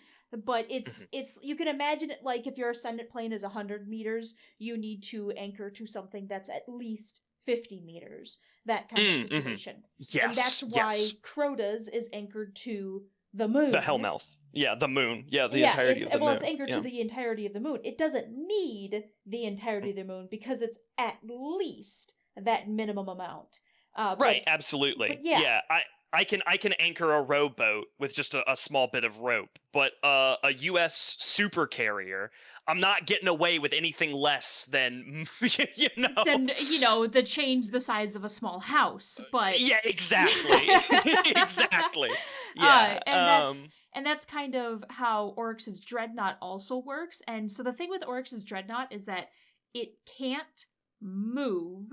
but it's you can imagine it like if your ascendant plane is 100 meters, you need to anchor to something that's at least 50 meters. That kind of situation. Yes, and that's why Crota's is anchored to the moon. The Hellmouth. Yeah, the moon. Yeah, entirety of the moon. Well, it's anchored to the entirety of the moon. It doesn't need the entirety of the moon because it's at least that minimum amount. Right, absolutely. But yeah. I can anchor a rowboat with just a small bit of rope, but a U.S. super carrier, I'm not getting away with anything less than the chain's the size of a small house. But yeah, exactly, exactly. Yeah, and that's kind of how Oryx's Dreadnought also works. And so the thing with Oryx's Dreadnought is that it can't move.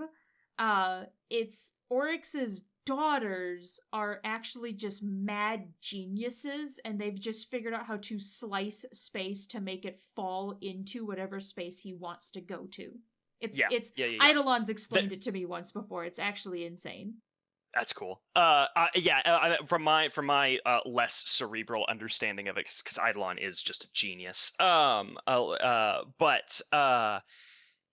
It's Oryx's daughters are actually just mad geniuses, and they've just figured out how to slice space to make it fall into whatever space he wants to go to. Eidolon's explained it to me once before. It's actually insane. That's cool. From my less cerebral understanding of it, because Eidolon is just a genius.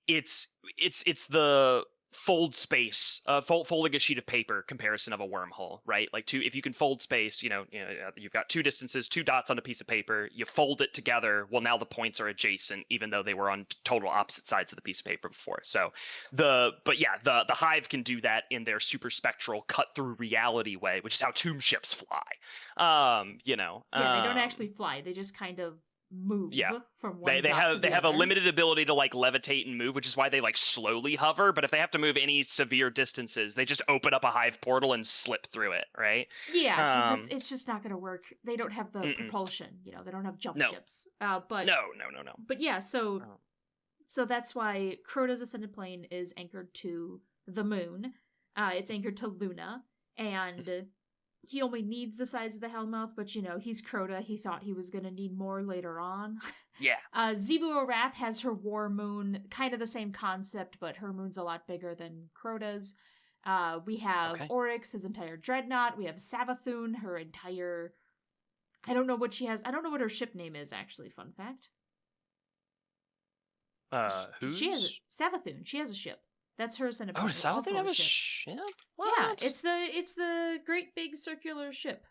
It's the fold space, folding a sheet of paper comparison of a wormhole, right? Like if you can fold space, you've got two distances, two dots on a piece of paper, you fold it together. Well, now the points are adjacent, even though they were on total opposite sides of the piece of paper before. So the Hive can do that in their super spectral cut through reality way, which is how tomb ships fly. They don't actually fly. They just kind of move from one they have a limited ability to like levitate and move, which is why they like slowly hover, but if they have to move any severe distances, they just open up a hive portal and slip through it, right? Yeah, because it's just not going to work. They don't have the propulsion, they don't have jump ships. But no. But yeah, so that's why Crota's Ascended Plane is anchored to the moon. It's anchored to Luna, and he only needs the size of the Hellmouth, but he's Crota. He thought he was going to need more later on. Yeah. Zivu Arath has her war moon, kind of the same concept, but her moon's a lot bigger than Crota's. We have Oryx, his entire Dreadnought. We have Savathun, her entire... I don't know what she has. I don't know what her ship name is, actually. Fun fact. She has Savathun. She has a ship. That's her Ascended Plane. Oh, does Savathun have a ship? What? Yeah, it's the great big circular ship.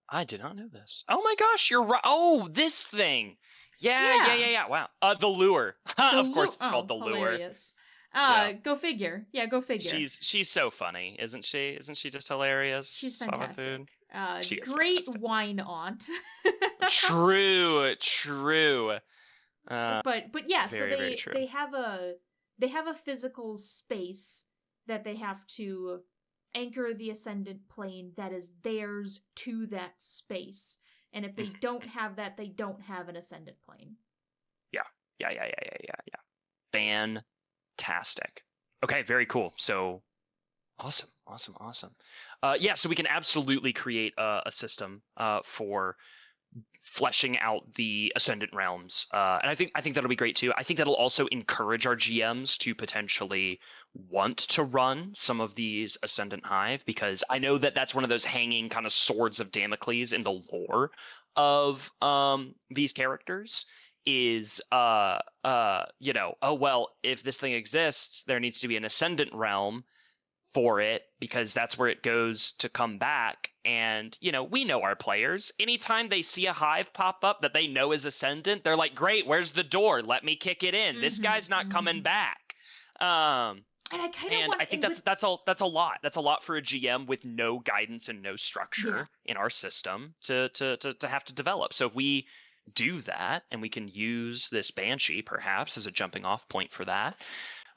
I did not know this. Oh my gosh, you're right. Oh, this thing. Yeah. Wow. The lure. Of course, it's called the lure. Hilarious. Go figure. Yeah, go figure. She's so funny, isn't she? Isn't she just hilarious? She's fantastic. She is great fantastic. wine aunt. True. But yeah, very, so very true. they have a physical space that they have to anchor the Ascendant Plane that is theirs to that space. And if they don't have that, they don't have an Ascendant Plane. Yeah. Fantastic. Okay, very cool. So awesome. Yeah, so we can absolutely create a system for fleshing out the Ascendant realms, and I think that'll be great too. I think that'll also encourage our GMs to potentially want to run some of these Ascendant Hive, because I know that that's one of those hanging kind of swords of Damocles in the lore of these characters. Is oh well, if this thing exists, there needs to be an Ascendant realm for it, because that's where it goes to come back. And we know our players, anytime they see a hive pop up that they know is Ascendant, they're like, great, where's the door, let me kick it in. This guy's not coming back. And I think that's a lot for a GM with no guidance and no structure in our system to have to develop. So if we do that, and we can use this Banshee perhaps as a jumping off point for that,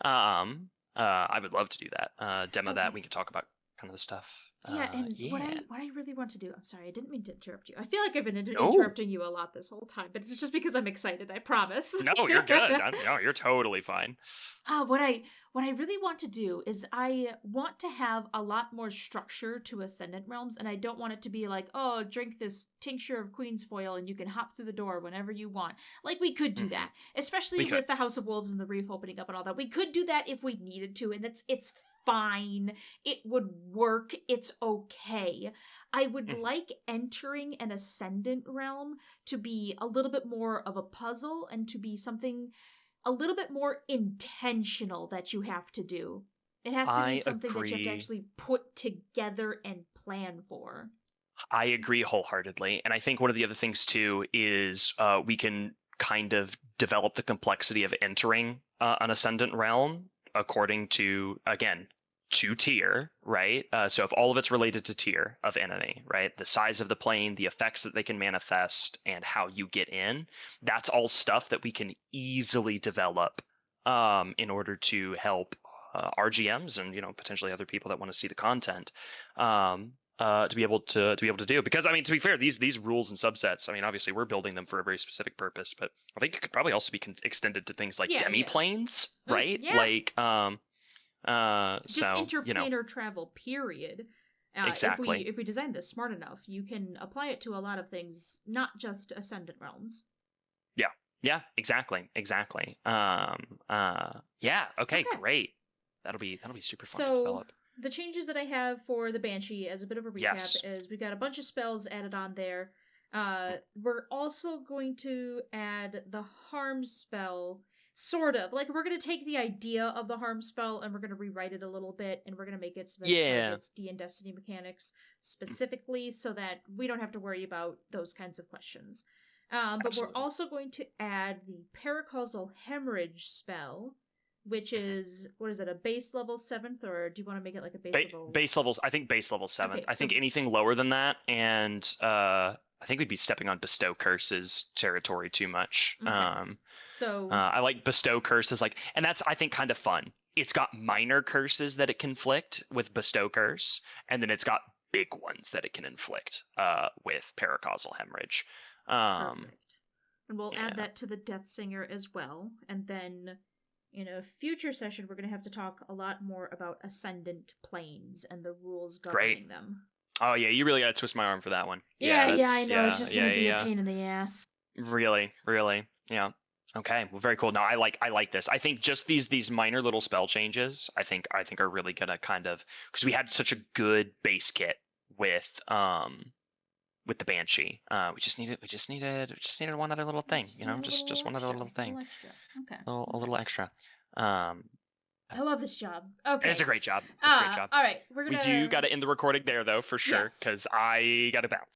I would love to do that. Demo that. We can talk about kind of the stuff. What I really want to do. I'm sorry, I didn't mean to interrupt you. I feel like I've been interrupting you a lot this whole time, but it's just because I'm excited. I promise. No, you're good. No, you're totally fine. What I really want to do is I want to have a lot more structure to Ascendant Realms, and I don't want it to be like, oh, drink this tincture of Queen's Foil and you can hop through the door whenever you want. Like, we could do that, especially with the House of Wolves and the Reef opening up and all that. We could do that if we needed to, and it's fine. It would work. It's okay. I would like entering an Ascendant Realm to be a little bit more of a puzzle and to be something a little bit more intentional that you have to do. It has to be something that you have to actually put together and plan for. I agree wholeheartedly. And I think one of the other things too is we can kind of develop the complexity of entering an Ascendant realm according to, again, to tier, right? So if all of it's related to tier of enemy, right? The size of the plane, the effects that they can manifest, and how you get in, that's all stuff that we can easily develop in order to help our GMs and potentially other people that want to see the content to be able to do. Because I mean, to be fair, these rules and subsets, I mean, obviously we're building them for a very specific purpose, but I think it could probably also be extended to things like demi-planes, right? Like just interplanar travel, period. Exactly. If we design this smart enough, you can apply it to a lot of things, not just Ascendant realms. Yeah, exactly. Okay, great. That'll be super fun to develop. The changes that I have for the Banshee, as a bit of a recap, is we've got a bunch of spells added on there. We're also going to add the harm spell. Sort of. Like, we're going to take the idea of the harm spell and we're going to rewrite it a little bit, and we're going to make it so that it targets D and Destiny mechanics specifically, so that we don't have to worry about those kinds of questions. But we're also going to add the Paracausal Hemorrhage spell, which is, what is it, a base level 7th, or do you want to make it like a base level? Base levels, I think base level 7th. Okay, I think anything lower than that, and I think we'd be stepping on Bestow Curses territory too much. Okay. I like Bestow Curses, and that's, I think, kind of fun. It's got minor curses that it can inflict with Bestow Curse, and then it's got big ones that it can inflict with Paracausal Hemorrhage. Perfect. And we'll add that to the Death Singer as well. And then in a future session, we're going to have to talk a lot more about Ascendant Planes and the rules governing them. Oh, yeah, you really got to twist my arm for that one. I know. It's just going to be a pain in the ass. Really. Yeah. Okay, well, very cool. No, I like this. I think just these minor little spell changes, I think are really gonna kind of, because we had such a good base kit with the Banshee. We just needed one other little thing, just one other little thing. Extra. Okay. A little extra. I love this job. Okay. It's a great job. All right, we do got to end the recording there, though, for sure, because I got to bounce.